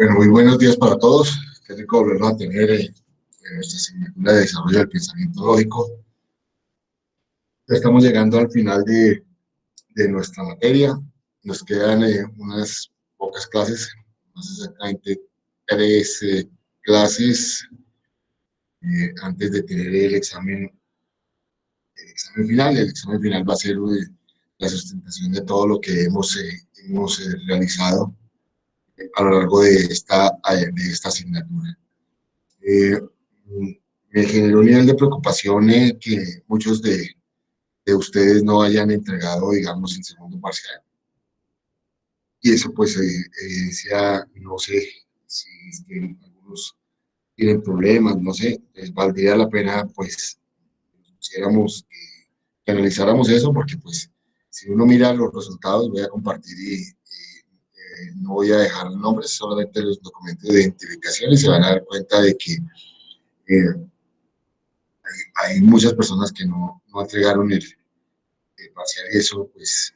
Bueno, muy buenos días para todos. Qué rico volvernos a tener en nuestra asignatura de desarrollo del pensamiento lógico. Ya estamos llegando al final de nuestra materia. Nos quedan unas pocas clases, más exactamente 3 clases antes de tener el examen final. El examen final va a ser la sustentación de todo lo que hemos realizado a lo largo de esta asignatura. Eh, Me generó un nivel de preocupación que muchos de ustedes no hayan entregado, digamos, el segundo parcial. Y eso, pues, evidencia, no sé, si es que algunos tienen problemas, no sé, les valdría la pena, pues, pusiéramos, que analizáramos eso, porque, pues, si uno mira los resultados, voy a compartir y no voy a dejar nombres, solamente los documentos de identificación, y se van a dar cuenta de que hay muchas personas que no entregaron el parcial, y eso, pues,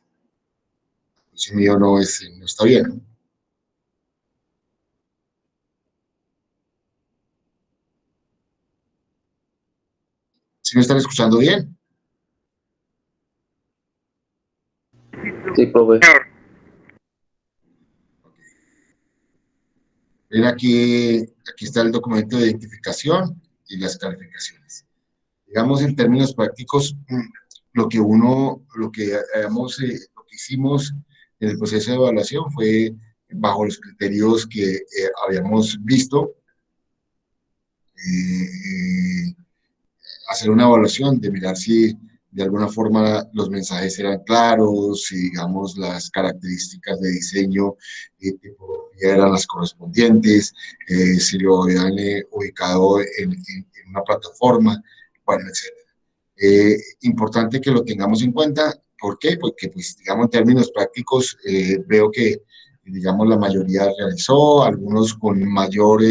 el juicio mío no está bien, ¿no? ¿Sí me están escuchando bien? Sí, profe. Ven aquí está el documento de identificación y las calificaciones. Digamos, en términos prácticos, lo que hicimos en el proceso de evaluación fue bajo los criterios que habíamos visto, eh, hacer una evaluación de mirar si de alguna forma los mensajes eran claros, si, digamos, las características de diseño y tipografía eran las correspondientes, si lo habían ubicado en una plataforma, bueno, etc. Importante que lo tengamos en cuenta. ¿Por qué? Porque, pues, digamos, en términos prácticos, veo que, digamos, la mayoría realizó, algunos con mayor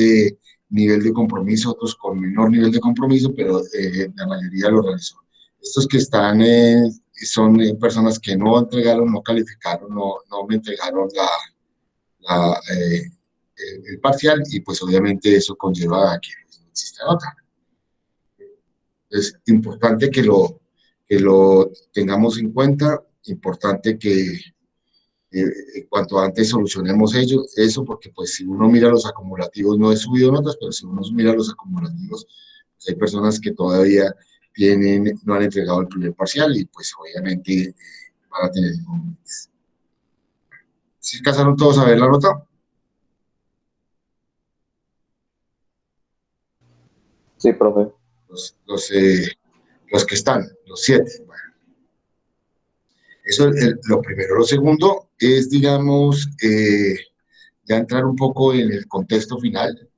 nivel de compromiso, otros con menor nivel de compromiso, pero la mayoría lo realizó. Estos que están son personas que no entregaron, no calificaron, no me entregaron el parcial, y pues obviamente eso conlleva a que no exista nota. Es importante que lo tengamos en cuenta, importante que cuanto antes solucionemos eso, porque pues si uno mira los acumulativos, no he subido notas, pero si uno mira los acumulativos, pues hay personas que todavía no han entregado el primer parcial, y pues obviamente van a tener inconvenientes. ¿Sí alcanzaron todos a ver la nota? Sí, profe. Los que están, los 7. Bueno, eso es lo primero. Lo segundo es, digamos, ya entrar un poco en el contexto final.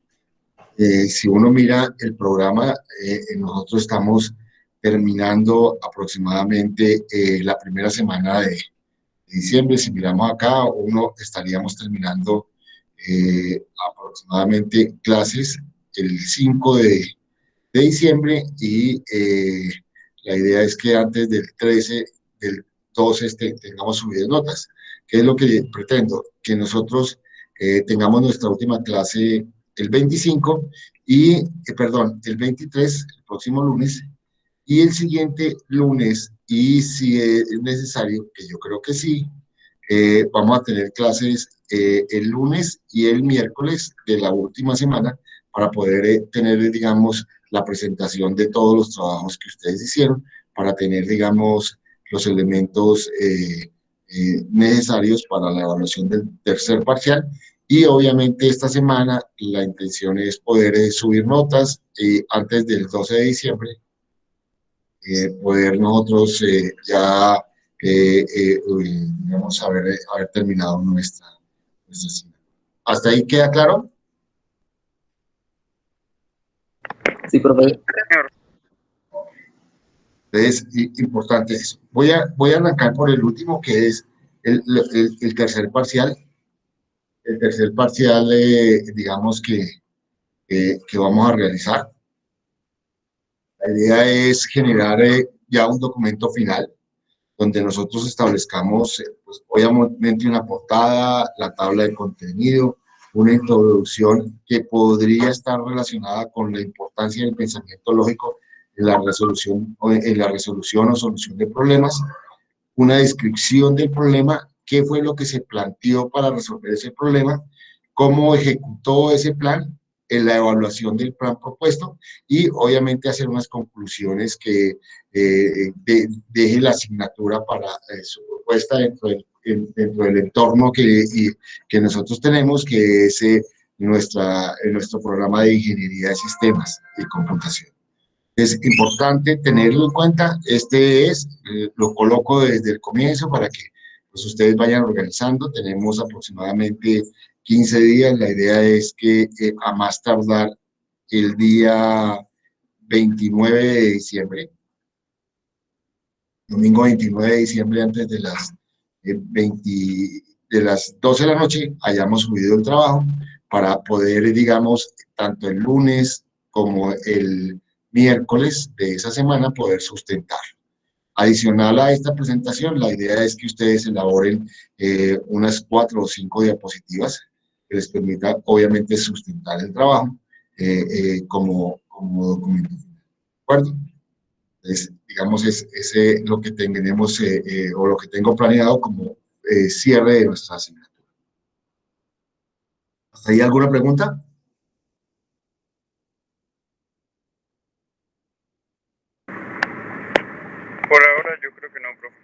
Si uno mira el programa, nosotros estamos terminando aproximadamente la primera semana de diciembre. Si miramos acá, estaríamos terminando aproximadamente clases el 5 de diciembre, y la idea es que antes del 12 tengamos subidas notas. ¿Qué es lo que pretendo? Que nosotros tengamos nuestra última clase el 25 el 23, el próximo lunes, y el siguiente lunes, y si es necesario, que yo creo que sí, vamos a tener clases el lunes y el miércoles de la última semana, para poder tener, digamos, la presentación de todos los trabajos que ustedes hicieron, para tener, digamos, los elementos necesarios para la evaluación del tercer parcial. Y obviamente esta semana la intención es poder subir notas antes del 12 de diciembre, poder nosotros ya, digamos, haber terminado nuestra asignatura. ¿Hasta ahí queda claro? Sí, profe. Entonces, importante eso. Voy a arrancar por el último, que es el tercer parcial. El tercer parcial, digamos, que vamos a realizar. La idea es generar ya un documento final, donde nosotros establezcamos, pues, obviamente, una portada, la tabla de contenido, una introducción que podría estar relacionada con la importancia del pensamiento lógico en la resolución o solución de problemas, una descripción del problema, qué fue lo que se planteó para resolver ese problema, cómo ejecutó ese plan, en la evaluación del plan propuesto y obviamente hacer unas conclusiones que deje la asignatura para su propuesta dentro del entorno que nosotros tenemos, que es nuestro programa de ingeniería de sistemas y computación. Es importante tenerlo en cuenta. Lo coloco desde el comienzo para que pues, ustedes vayan organizando. Tenemos aproximadamente 15 días. La idea es que a más tardar el día 29 de diciembre, domingo 29 de diciembre, antes de las 12 de la noche, hayamos subido el trabajo para poder, digamos, tanto el lunes como el miércoles de esa semana poder sustentar. Adicional a esta presentación, la idea es que ustedes elaboren unas 4 o 5 diapositivas que les permita, obviamente, sustentar el trabajo como documento. ¿De acuerdo? Entonces, digamos, es lo que tenemos o lo que tengo planeado como cierre de nuestra asignatura. ¿Hasta ahí alguna pregunta? Por ahora yo creo que no, profe.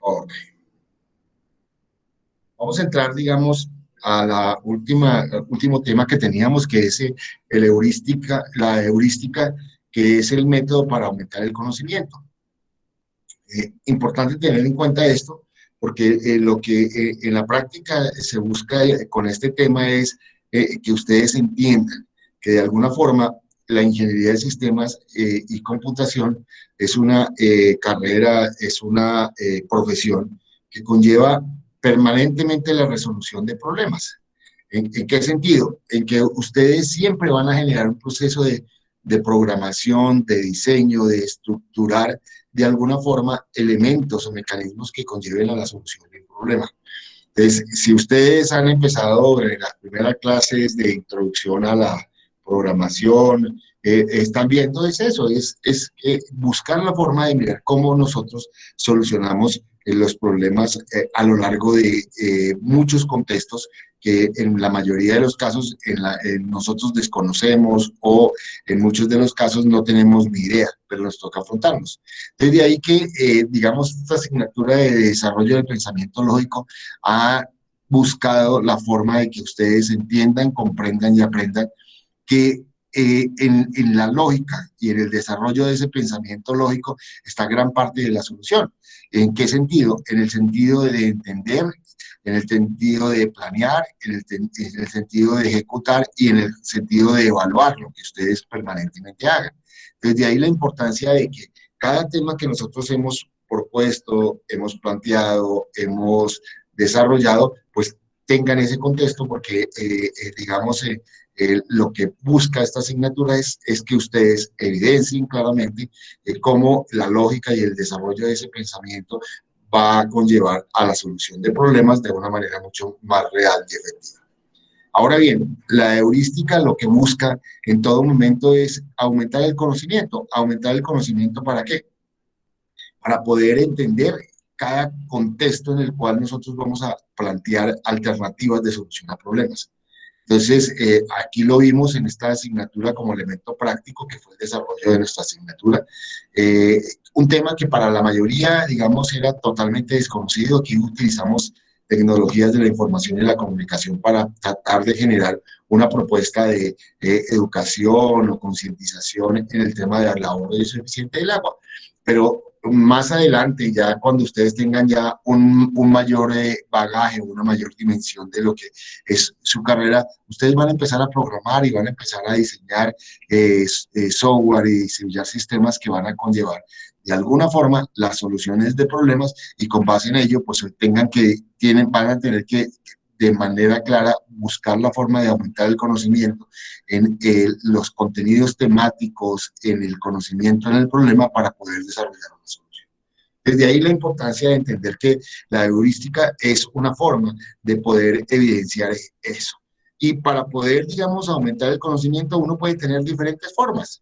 Ok. Vamos a entrar, digamos, al último tema que teníamos, que es la heurística, que es el método para aumentar el conocimiento. Importante tener en cuenta esto, porque lo que en la práctica se busca con este tema es que ustedes entiendan que de alguna forma la ingeniería de sistemas y computación es una carrera, es una profesión que conlleva permanentemente la resolución de problemas. ¿En qué sentido? En que ustedes siempre van a generar un proceso de programación, de diseño, de estructurar de alguna forma elementos o mecanismos que conlleven a la solución del problema. Entonces, si ustedes han empezado en las primeras clases de introducción a la programación, están viendo es eso, es buscar la forma de mirar cómo nosotros solucionamos los problemas a lo largo de muchos contextos que en la mayoría de los casos nosotros desconocemos o en muchos de los casos no tenemos ni idea, pero nos toca afrontarlos. Entonces, de ahí que, digamos, esta asignatura de desarrollo del pensamiento lógico ha buscado la forma de que ustedes entiendan, comprendan y aprendan que en la lógica y en el desarrollo de ese pensamiento lógico está gran parte de la solución. ¿En qué sentido? En el sentido de entender, en el sentido de planear, en el sentido de ejecutar y en el sentido de evaluar lo que ustedes permanentemente hagan. Desde ahí la importancia de que cada tema que nosotros hemos propuesto, hemos planteado, hemos desarrollado, pues tengan ese contexto porque, digamos, lo que busca esta asignatura es que ustedes evidencien claramente cómo la lógica y el desarrollo de ese pensamiento va a conllevar a la solución de problemas de una manera mucho más real y efectiva. Ahora bien, la heurística lo que busca en todo momento es aumentar el conocimiento. ¿Aumentar el conocimiento para qué? Para poder entender cada contexto en el cual nosotros vamos a plantear alternativas de solución a problemas. Entonces, aquí lo vimos en esta asignatura como elemento práctico, que fue el desarrollo de nuestra asignatura. Un tema que para la mayoría, digamos, era totalmente desconocido. Aquí utilizamos tecnologías de la información y la comunicación para tratar de generar una propuesta de educación o concientización en el tema del ahorro y uso eficiente del agua. Pero más adelante, ya cuando ustedes tengan ya un mayor bagaje, una mayor dimensión de lo que es su carrera, ustedes van a empezar a programar y van a empezar a diseñar software y diseñar sistemas que van a conllevar de alguna forma las soluciones de problemas y con base en ello, pues van a tener que de manera clara buscar la forma de aumentar el conocimiento en los contenidos temáticos, en el conocimiento en el problema para poder desarrollar una solución. Desde ahí la importancia de entender que la heurística es una forma de poder evidenciar eso. Y para poder, digamos, aumentar el conocimiento, uno puede tener diferentes formas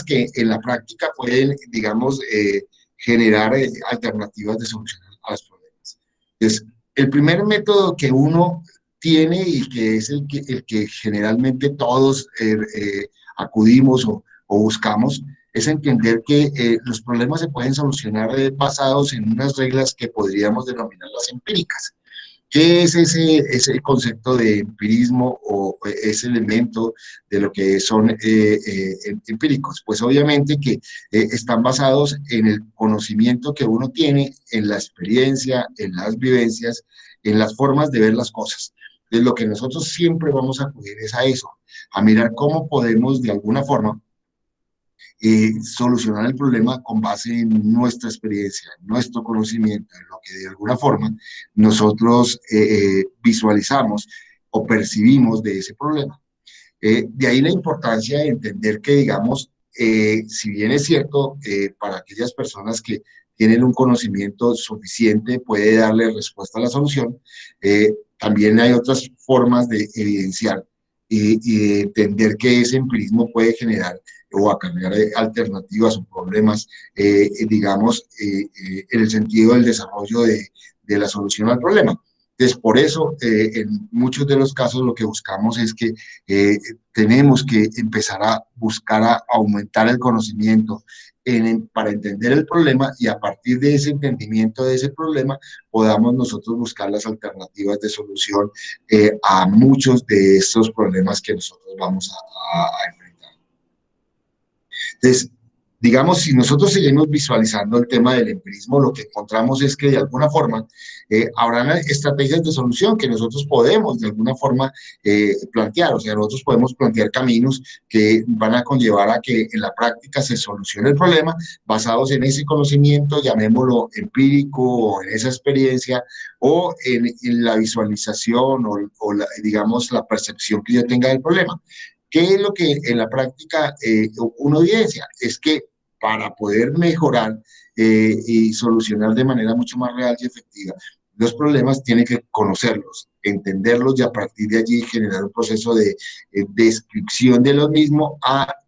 que en la práctica pueden, digamos, generar alternativas de solucionar a los problemas. Entonces, el primer método que uno tiene y que es el que generalmente todos acudimos o buscamos, es entender que los problemas se pueden solucionar basados en unas reglas que podríamos denominarlas empíricas. ¿Qué es ese concepto de empirismo o ese elemento de lo que son empíricos? Pues obviamente que están basados en el conocimiento que uno tiene, en la experiencia, en las vivencias, en las formas de ver las cosas. Entonces, lo que nosotros siempre vamos a acudir es a eso, a mirar cómo podemos de alguna forma solucionar el problema con base en nuestra experiencia, en nuestro conocimiento, en lo que de alguna forma nosotros visualizamos o percibimos de ese problema. De ahí la importancia de entender que, digamos, si bien es cierto, para aquellas personas que tienen un conocimiento suficiente puede darle respuesta a la solución, también hay otras formas de evidenciar y de entender que ese empirismo puede generar o acarrear alternativas o problemas, digamos, en el sentido del desarrollo de la solución al problema. Entonces, por eso, en muchos de los casos lo que buscamos es que tenemos que empezar a buscar a aumentar el conocimiento para entender el problema y a partir de ese entendimiento de ese problema podamos nosotros buscar las alternativas de solución a muchos de estos problemas que nosotros vamos a enfrentar. Entonces, digamos, si nosotros seguimos visualizando el tema del empirismo, lo que encontramos es que de alguna forma habrán estrategias de solución que nosotros podemos de alguna forma plantear. O sea, nosotros podemos plantear caminos que van a conllevar a que en la práctica se solucione el problema basados en ese conocimiento, llamémoslo empírico, o en esa experiencia, o en la visualización o digamos, la percepción que yo tenga del problema. ¿Qué es lo que en la práctica uno evidencia? Es que para poder mejorar y solucionar de manera mucho más real y efectiva los problemas, tiene que conocerlos, entenderlos y a partir de allí generar un proceso de descripción de los mismos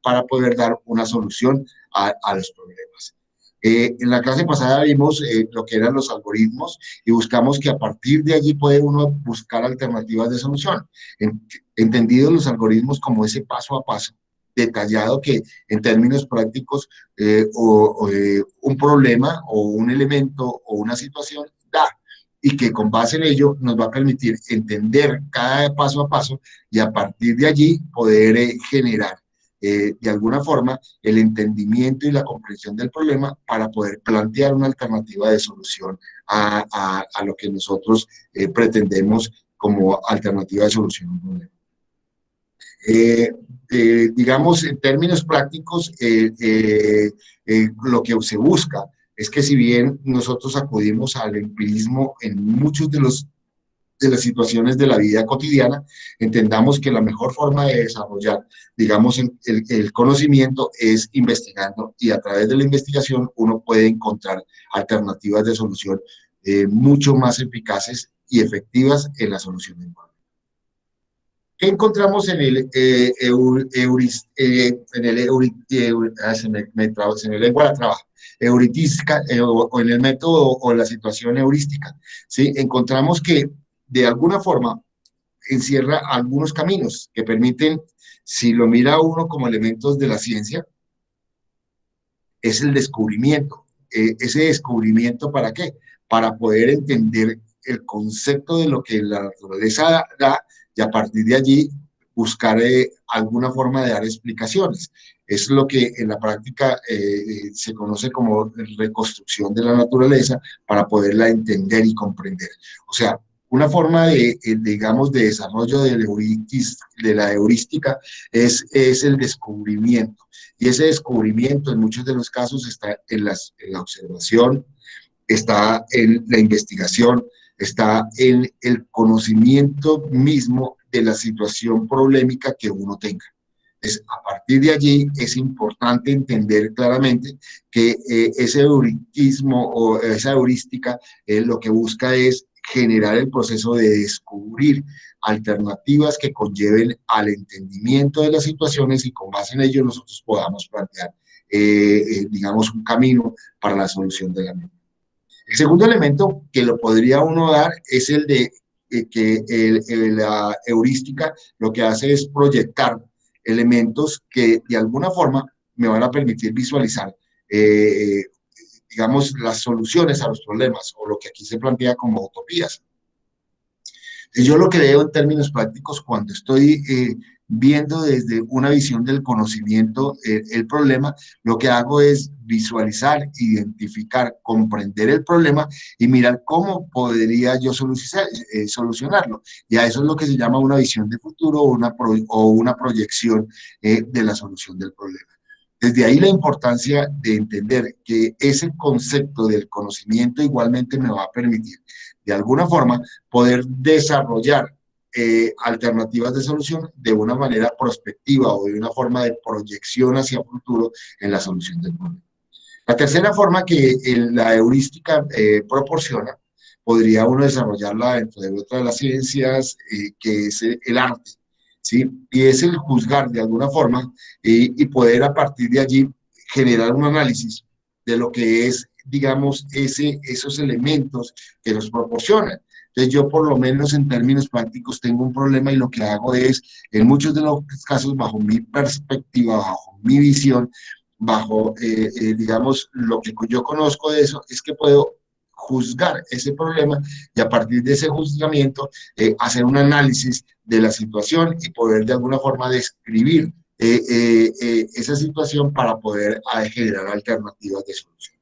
para poder dar una solución a los problemas. En la clase pasada vimos lo que eran los algoritmos y buscamos que a partir de allí puede uno buscar alternativas de solución. Entendidos los algoritmos como ese paso a paso detallado que en términos prácticos un problema o un elemento o una situación da y que con base en ello nos va a permitir entender cada paso a paso y a partir de allí poder generar de alguna forma el entendimiento y la comprensión del problema para poder plantear una alternativa de solución a lo que nosotros pretendemos como alternativa de solución a un problema. Digamos, en términos prácticos, lo que se busca es que si bien nosotros acudimos al empirismo en muchos de las situaciones de la vida cotidiana, entendamos que la mejor forma de desarrollar, digamos, el conocimiento es investigando y a través de la investigación uno puede encontrar alternativas de solución mucho más eficaces y efectivas en la solución del problema. ¿Qué encontramos en el se me lengua la traba, heurística o en el método o en la situación heurística? ¿Sí? Encontramos que de alguna forma encierra algunos caminos que permiten, si lo mira uno como elementos de la ciencia, es el descubrimiento. ¿Ese descubrimiento para qué? Para poder entender el concepto de lo que la naturaleza da y a partir de allí buscar alguna forma de dar explicaciones. Es lo que en la práctica se conoce como reconstrucción de la naturaleza para poderla entender y comprender. O sea, una forma digamos, de desarrollo de la heurística es el descubrimiento. Y ese descubrimiento en muchos de los casos está en la observación, está en la investigación, está en el conocimiento mismo de la situación problemática que uno tenga. Entonces, a partir de allí es importante entender claramente que ese heurismo o esa heurística lo que busca es generar el proceso de descubrir alternativas que conlleven al entendimiento de las situaciones y con base en ello nosotros podamos plantear, digamos, un camino para la solución de la misma. El segundo elemento que lo podría uno dar es el de que la heurística lo que hace es proyectar elementos que de alguna forma me van a permitir visualizar, digamos, las soluciones a los problemas o lo que aquí se plantea como utopías. Yo lo que veo en términos prácticos cuando estoy viendo desde una visión del conocimiento el problema, lo que hago es visualizar, identificar, comprender el problema y mirar cómo podría yo solucionarlo. Y a eso es lo que se llama una visión de futuro o una proyección de la solución del problema. Desde ahí la importancia de entender que ese concepto del conocimiento igualmente me va a permitir, de alguna forma, poder desarrollar alternativas de solución de una manera prospectiva o de una forma de proyección hacia el futuro en la solución del problema. La tercera forma que la heurística proporciona, podría uno desarrollarla dentro de otra de las ciencias, que es el arte, ¿sí? Y es el juzgar de alguna forma y poder a partir de allí generar un análisis de lo que es, digamos, esos elementos que nos proporcionan. Entonces yo por lo menos en términos prácticos tengo un problema y lo que hago es, en muchos de los casos, bajo mi perspectiva, bajo mi visión, bajo, digamos, lo que yo conozco de eso, es que puedo juzgar ese problema y a partir de ese juzgamiento hacer un análisis de la situación y poder de alguna forma describir esa situación para poder generar alternativas de solución.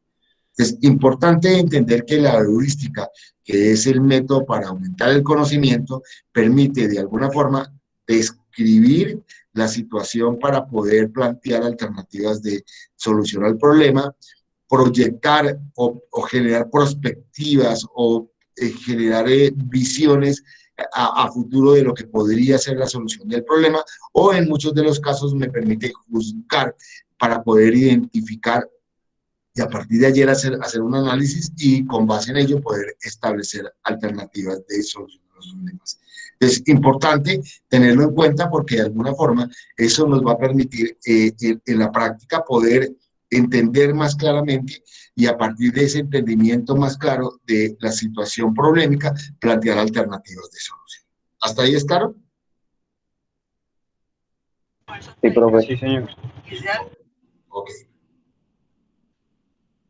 Es importante entender que la heurística, que es el método para aumentar el conocimiento, permite de alguna forma describir la situación para poder plantear alternativas de solución al problema, proyectar o generar perspectivas o generar visiones a futuro de lo que podría ser la solución del problema, o en muchos de los casos me permite juzgar para poder identificar y a partir de ayer hacer un análisis y con base en ello poder establecer alternativas de solución a los problemas. Es importante tenerlo en cuenta porque de alguna forma eso nos va a permitir en la práctica poder entender más claramente y a partir de ese entendimiento más claro de la situación problemática, plantear alternativas de solución. ¿Hasta ahí es claro? Sí, profe. Sí, señor. Ok.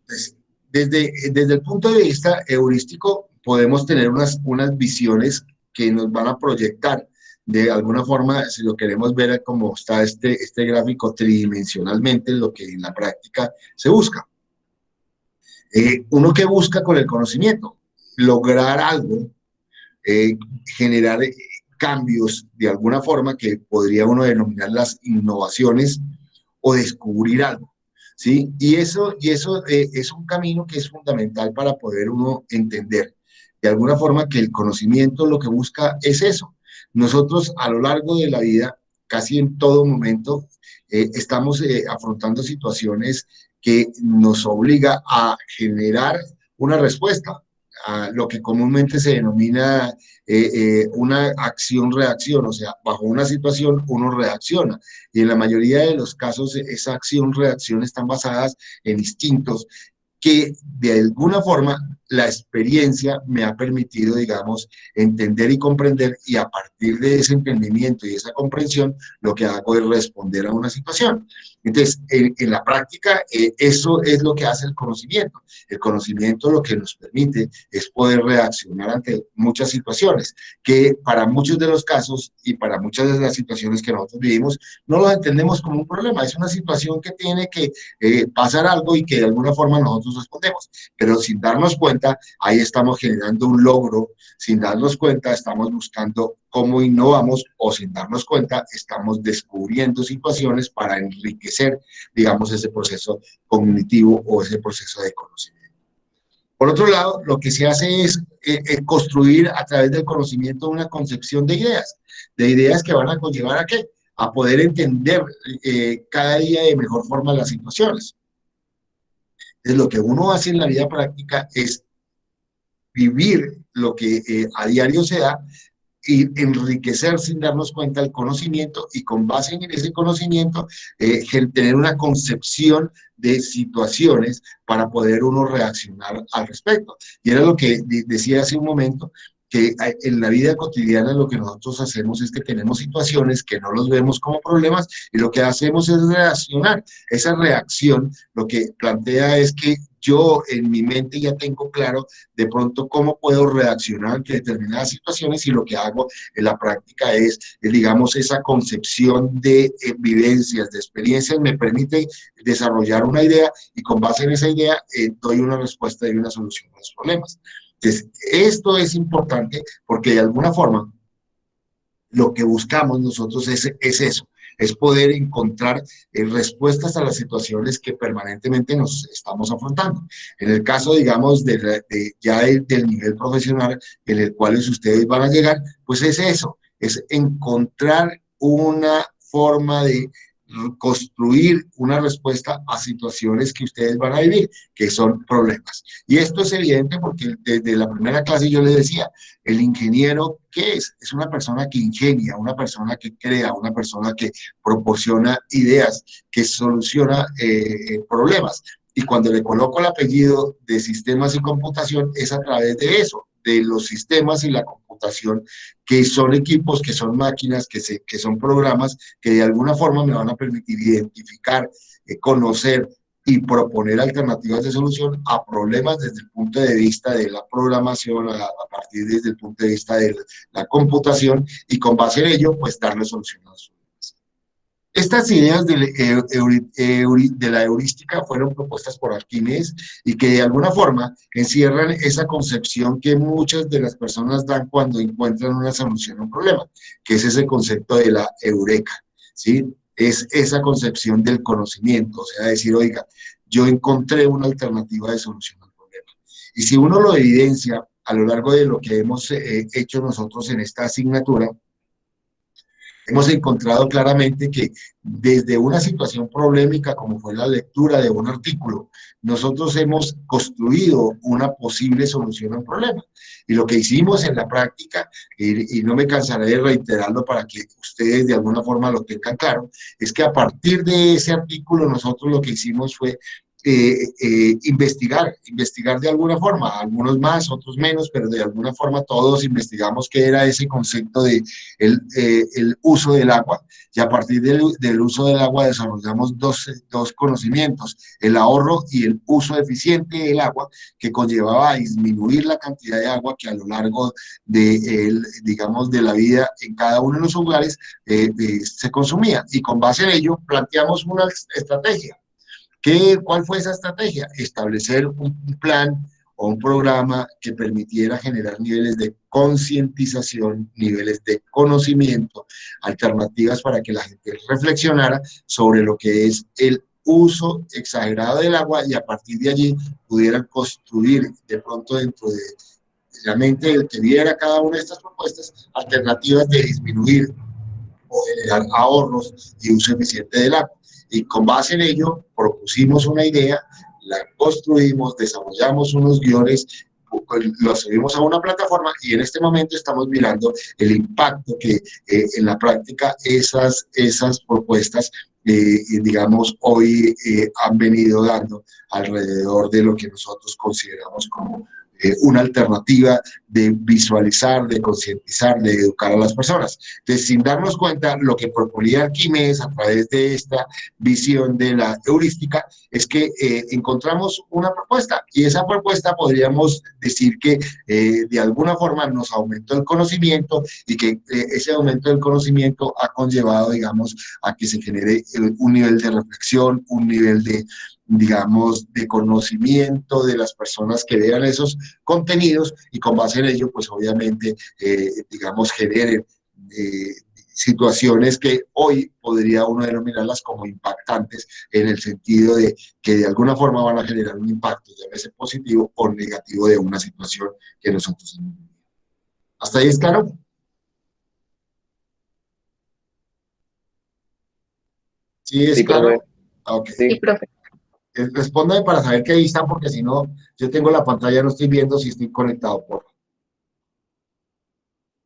Entonces, desde el punto de vista heurístico, podemos tener unas visiones que nos van a proyectar de alguna forma, si lo queremos ver como está este gráfico tridimensionalmente, lo que en la práctica se busca. Uno que busca con el conocimiento, lograr algo, generar cambios de alguna forma que podría uno denominar las innovaciones o descubrir algo. ¿Sí? Y eso es un camino que es fundamental para poder uno entender de alguna forma que el conocimiento lo que busca es eso. Nosotros a lo largo de la vida, casi en todo momento, estamos afrontando situaciones que nos obliga a generar una respuesta a lo que comúnmente se denomina una acción-reacción, o sea, bajo una situación uno reacciona y en la mayoría de los casos esa acción-reacción están basadas en instintos que de alguna forma la experiencia me ha permitido, digamos, entender y comprender y a partir de ese entendimiento y esa comprensión lo que hago es responder a una situación. Entonces, en la práctica, eso es lo que hace el conocimiento. El conocimiento lo que nos permite es poder reaccionar ante muchas situaciones que para muchos de los casos y para muchas de las situaciones que nosotros vivimos, no los entendemos como un problema. Es una situación que tiene que pasar algo y que de alguna forma nosotros respondemos. Pero sin darnos cuenta, ahí estamos generando un logro. Sin darnos cuenta, estamos buscando cómo innovamos o sin darnos cuenta, estamos descubriendo situaciones para enriquecer, digamos, ese proceso cognitivo o ese proceso de conocimiento. Por otro lado, lo que se hace es construir a través del conocimiento una concepción de ideas que van a conllevar a ¿qué? A poder entender cada día de mejor forma las situaciones. Entonces, lo que uno hace en la vida práctica es vivir lo que a diario se da y enriquecer sin darnos cuenta el conocimiento y con base en ese conocimiento tener una concepción de situaciones para poder uno reaccionar al respecto. Y era lo que decía hace un momento, que en la vida cotidiana lo que nosotros hacemos es que tenemos situaciones que no los vemos como problemas y lo que hacemos es reaccionar. Esa reacción lo que plantea es que yo en mi mente ya tengo claro de pronto cómo puedo reaccionar ante determinadas situaciones y lo que hago en la práctica digamos, esa concepción de vivencias, de experiencias, me permite desarrollar una idea y con base en esa idea doy una respuesta y una solución a los problemas. Entonces, esto es importante porque de alguna forma lo que buscamos nosotros es eso, es poder encontrar respuestas a las situaciones que permanentemente nos estamos afrontando. En el caso, digamos, del nivel profesional en el cual ustedes van a llegar, pues es eso, es encontrar una forma de construir una respuesta a situaciones que ustedes van a vivir, que son problemas. Y esto es evidente porque desde la primera clase yo les decía, el ingeniero, ¿qué es? Es una persona que ingenia, una persona que crea, una persona que proporciona ideas, que soluciona problemas. Y cuando le coloco el apellido de sistemas y computación, es a través de eso, de los sistemas y la computación, que son equipos, que son máquinas, que son programas, que de alguna forma me van a permitir identificar, conocer y proponer alternativas de solución a problemas desde el punto de vista de la programación, a partir desde el punto de vista de la computación, y con base en ello, pues darle solución a los problemas. Estas ideas de la heurística fueron propuestas por Arquímedes y que de alguna forma encierran esa concepción que muchas de las personas dan cuando encuentran una solución a un problema, que es ese concepto de la eureka, ¿sí? Es esa concepción del conocimiento, o sea, decir, oiga, yo encontré una alternativa de solución al problema. Y si uno lo evidencia a lo largo de lo que hemos hecho nosotros en esta asignatura, hemos encontrado claramente que desde una situación problemática como fue la lectura de un artículo, nosotros hemos construido una posible solución a un problema. Y lo que hicimos en la práctica, y no me cansaré de reiterarlo para que ustedes de alguna forma lo tengan claro, es que a partir de ese artículo nosotros lo que hicimos fue investigar de alguna forma, algunos más, otros menos, pero de alguna forma todos investigamos qué era ese concepto de el uso del agua, y a partir del uso del agua desarrollamos dos conocimientos, el ahorro y el uso eficiente del agua, que conllevaba a disminuir la cantidad de agua que a lo largo digamos, de la vida en cada uno de los hogares se consumía, y con base en ello planteamos una estrategia. ¿Cuál fue esa estrategia? Establecer un plan o un programa que permitiera generar niveles de concientización, niveles de conocimiento, alternativas para que la gente reflexionara sobre lo que es el uso exagerado del agua y a partir de allí pudieran construir de pronto dentro de la mente del que viera cada una de estas propuestas alternativas de disminuir o generar ahorros y uso eficiente del agua. Y con base en ello propusimos una idea, la construimos, desarrollamos unos guiones, lo subimos a una plataforma y en este momento estamos mirando el impacto que en la práctica esas propuestas digamos, hoy han venido dando alrededor de lo que nosotros consideramos como una alternativa de visualizar, de concientizar, de educar a las personas. Entonces, sin darnos cuenta, lo que proponía Arquímedes a través de esta visión de la heurística es que encontramos una propuesta y esa propuesta podríamos decir que de alguna forma nos aumentó el conocimiento y que ese aumento del conocimiento ha conllevado, digamos, a que se genere un nivel de reflexión, un nivel de, digamos, de conocimiento de las personas que vean esos contenidos y con base en ello, pues obviamente, digamos, generen situaciones que hoy podría uno denominarlas como impactantes en el sentido de que de alguna forma van a generar un impacto, ya sea positivo o negativo de una situación que nosotros hemos vivido. ¿Hasta ahí es claro? ¿Sí es Sí, claro? profe. Ok. Sí. Sí, profe. Respóndame para saber que ahí están, porque si no, yo tengo la pantalla, no estoy viendo si estoy conectado.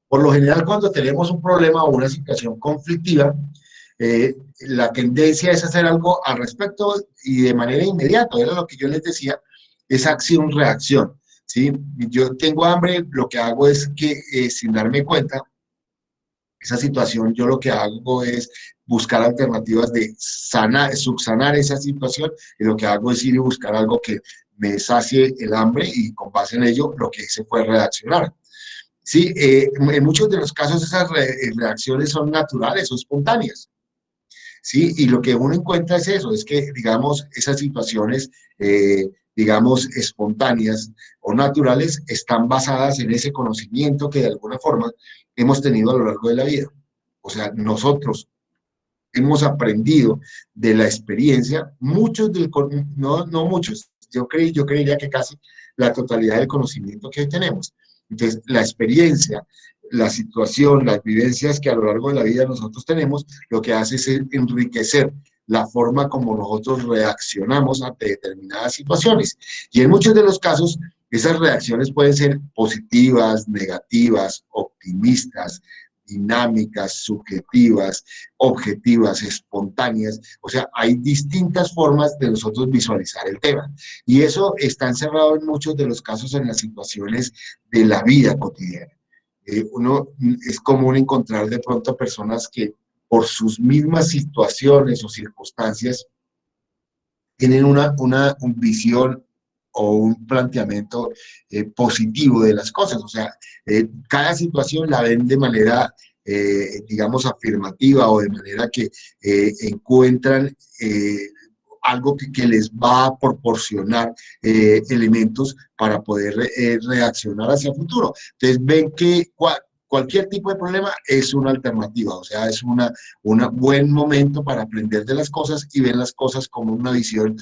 Por lo general, cuando tenemos un problema o una situación conflictiva, la tendencia es hacer algo al respecto y de manera inmediata. Era lo que yo les decía, es acción-reacción. ¿Sí? Yo tengo hambre, lo que hago es que sin darme cuenta, esa situación, yo lo que hago es buscar alternativas de subsanar esa situación, y lo que hago es ir y buscar algo que me sacie el hambre, y con base en ello lo que hice fue reaccionar. Sí, en muchos de los casos esas reacciones son naturales o espontáneas. Sí, y lo que uno encuentra es eso, es que, digamos, esas situaciones, digamos, espontáneas o naturales están basadas en ese conocimiento que de alguna forma hemos tenido a lo largo de la vida. O sea, nosotros hemos aprendido de la experiencia, muchos no muchos, yo creería que casi la totalidad del conocimiento que hoy tenemos. Entonces, la experiencia, la situación, las vivencias que a lo largo de la vida nosotros tenemos, lo que hace es enriquecer la forma como nosotros reaccionamos ante determinadas situaciones. Y en muchos de los casos, esas reacciones pueden ser positivas, negativas, optimistas, dinámicas, subjetivas, objetivas, espontáneas. O sea, hay distintas formas de nosotros visualizar el tema. Y eso está encerrado en muchos de los casos en las situaciones de la vida cotidiana. Es común encontrar de pronto personas que por sus mismas situaciones o circunstancias tienen una visión o un planteamiento positivo de las cosas. O sea, cada situación la ven de manera, digamos, afirmativa, o de manera que encuentran algo que les va a proporcionar elementos para poder reaccionar hacia el futuro. Entonces ven que cualquier tipo de problema es una alternativa, o sea, es un buen momento para aprender de las cosas, y ven las cosas como una visión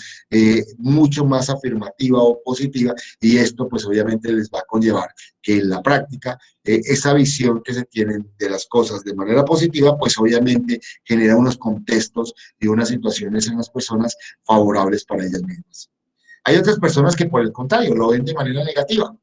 mucho más afirmativa o positiva, y esto pues obviamente les va a conllevar que en la práctica esa visión que se tienen de las cosas de manera positiva, pues obviamente genera unos contextos y unas situaciones en las personas favorables para ellas mismas. Hay otras personas que por el contrario lo ven de manera negativa.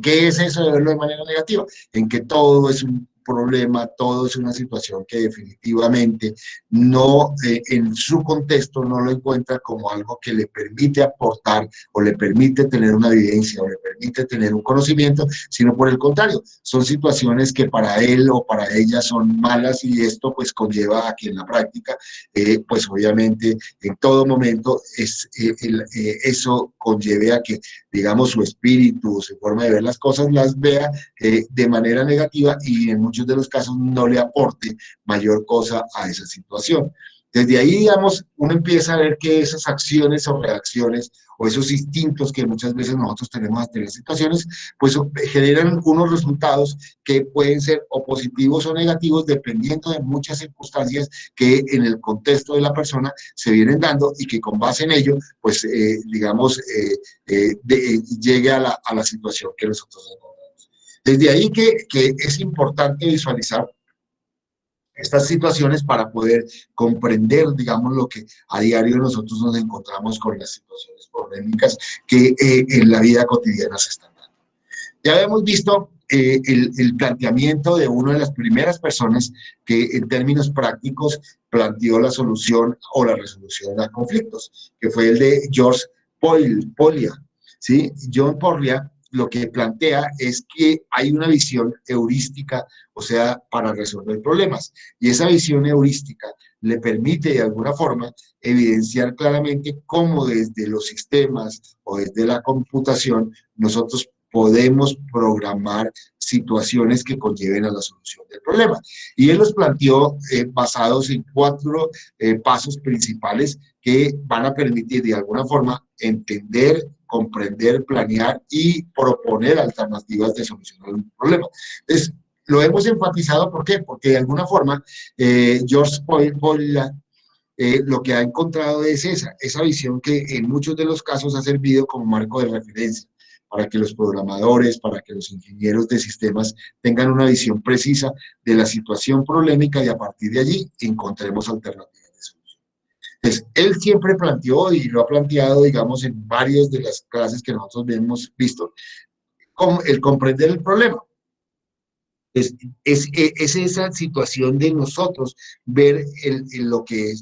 ¿Qué es eso de verlo de manera negativa? En que todo es un problema, todo es una situación que definitivamente no, en su contexto no lo encuentra como algo que le permite aportar, o le permite tener una vivencia, o le permite tener un conocimiento, sino por el contrario, son situaciones que para él o para ella son malas, y esto pues conlleva a que en la práctica, pues obviamente en todo momento eso conlleve a que, digamos, su espíritu, su forma de ver las cosas, las vea de manera negativa, y en muchos de los casos no le aporte mayor cosa a esa situación. Desde ahí, digamos, uno empieza a ver que esas acciones o reacciones, o esos instintos que muchas veces nosotros tenemos ante las situaciones, pues generan unos resultados que pueden ser o positivos o negativos, dependiendo de muchas circunstancias que en el contexto de la persona se vienen dando, y que con base en ello, pues, digamos, llegue a la situación que nosotros encontramos. Desde ahí que es importante visualizar estas situaciones para poder comprender, digamos, lo que a diario nosotros nos encontramos con las situaciones polémicas que en la vida cotidiana se están dando. Ya habíamos visto el planteamiento de una de las primeras personas que en términos prácticos planteó la solución o la resolución a conflictos, que fue el de George Polya. ¿Sí? John Polya lo que plantea es que hay una visión heurística, o sea, para resolver problemas, y esa visión heurística le permite de alguna forma evidenciar claramente cómo desde los sistemas o desde la computación nosotros podemos programar situaciones que conlleven a la solución del problema. Y él los planteó basados en 4 pasos principales que van a permitir de alguna forma entender, comprender, planear y proponer alternativas de solución al problema. Entonces, lo hemos enfatizado, ¿por qué? Porque de alguna forma George Polya lo que ha encontrado es esa visión que en muchos de los casos ha servido como marco de referencia para que los programadores, para que los ingenieros de sistemas tengan una visión precisa de la situación problemática, y a partir de allí encontremos alternativas de solución. Pues él siempre planteó y lo ha planteado, digamos, en varias de las clases que nosotros hemos visto, como el comprender el problema. Es esa situación de nosotros ver lo que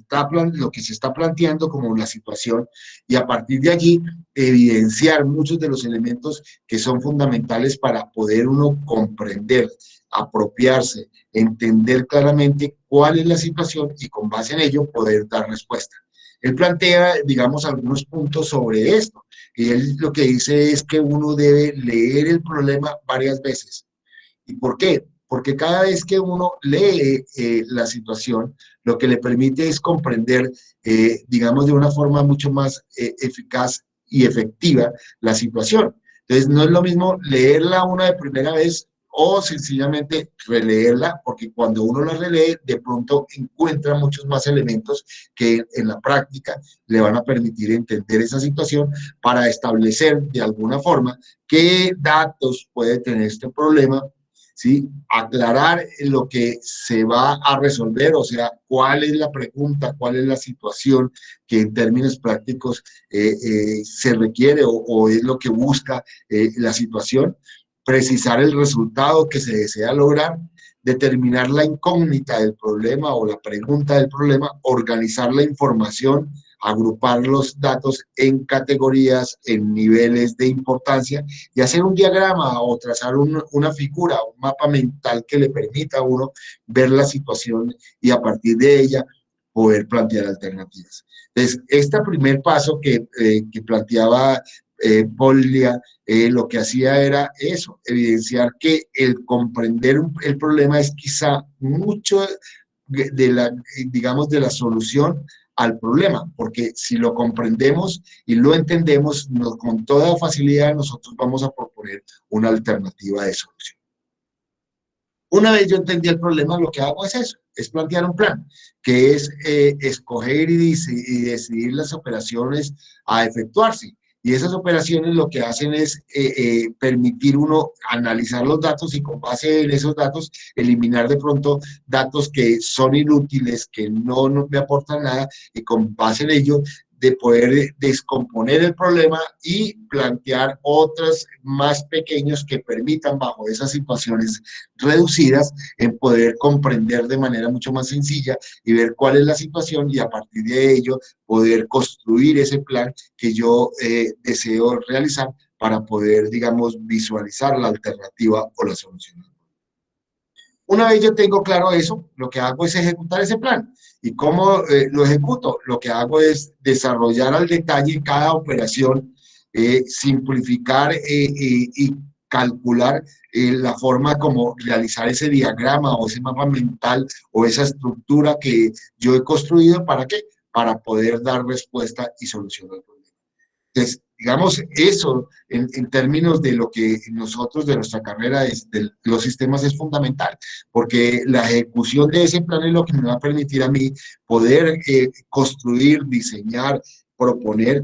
lo que se está planteando como la situación y a partir de allí evidenciar muchos de los elementos que son fundamentales para poder uno comprender, apropiarse, entender claramente cuál es la situación y con base en ello poder dar respuesta. Él plantea, digamos, algunos puntos sobre esto y él lo que dice es que uno debe leer el problema varias veces. ¿Y por qué? Porque cada vez que uno lee la situación, lo que le permite es comprender, digamos, de una forma mucho más eficaz y efectiva la situación. Entonces, no es lo mismo leerla una de primera vez o sencillamente releerla, porque cuando uno la relee, de pronto encuentra muchos más elementos que en la práctica le van a permitir entender esa situación para establecer de alguna forma qué datos puede tener este problema, ¿sí? Aclarar lo que se va a resolver, o sea, cuál es la pregunta, cuál es la situación que en términos prácticos se requiere o es lo que busca la situación, precisar el resultado que se desea lograr, determinar la incógnita del problema o la pregunta del problema, organizar la información, agrupar los datos en categorías, en niveles de importancia y hacer un diagrama o trazar una figura, un mapa mental que le permita a uno ver la situación y a partir de ella poder plantear alternativas. Entonces, este primer paso que planteaba Pollia, lo que hacía era eso, evidenciar que el comprender el problema es quizá mucho de la, digamos, de la solución al problema, porque si lo comprendemos y lo entendemos, con toda facilidad nosotros vamos a proponer una alternativa de solución. Una vez yo entendí el problema, lo que hago es eso, es plantear un plan, que es escoger y decidir las operaciones a efectuarse. Y esas operaciones lo que hacen es permitir uno analizar los datos y con base en esos datos eliminar de pronto datos que son inútiles, que no me aportan nada y con base en ello de poder descomponer el problema y plantear otros más pequeños que permitan bajo esas situaciones reducidas en poder comprender de manera mucho más sencilla y ver cuál es la situación y a partir de ello poder construir ese plan que yo deseo realizar para poder, digamos, visualizar la alternativa o la solución. Una vez yo tengo claro eso, lo que hago es ejecutar ese plan. ¿Y cómo lo ejecuto? Lo que hago es desarrollar al detalle cada operación, simplificar y calcular la forma como realizar ese diagrama o ese mapa mental o esa estructura que yo he construido. ¿Para qué? Para poder dar respuesta y solucionar el problema. Entonces, digamos, eso en términos de lo que nosotros, de nuestra carrera de los sistemas es fundamental, porque la ejecución de ese plan es lo que me va a permitir a mí poder construir, diseñar, proponer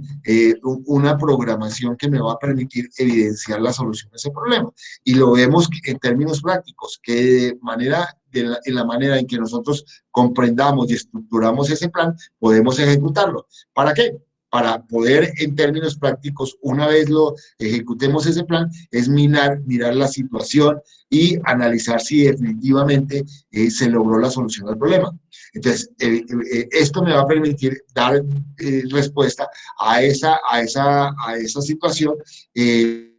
una programación que me va a permitir evidenciar la solución a ese problema. Y lo vemos en términos prácticos, que en la manera en que nosotros comprendamos y estructuramos ese plan, podemos ejecutarlo. ¿Para qué? Para poder, en términos prácticos, una vez lo ejecutemos ese plan, es mirar la situación y analizar si definitivamente se logró la solución al problema. Entonces, esto me va a permitir dar respuesta a esa situación y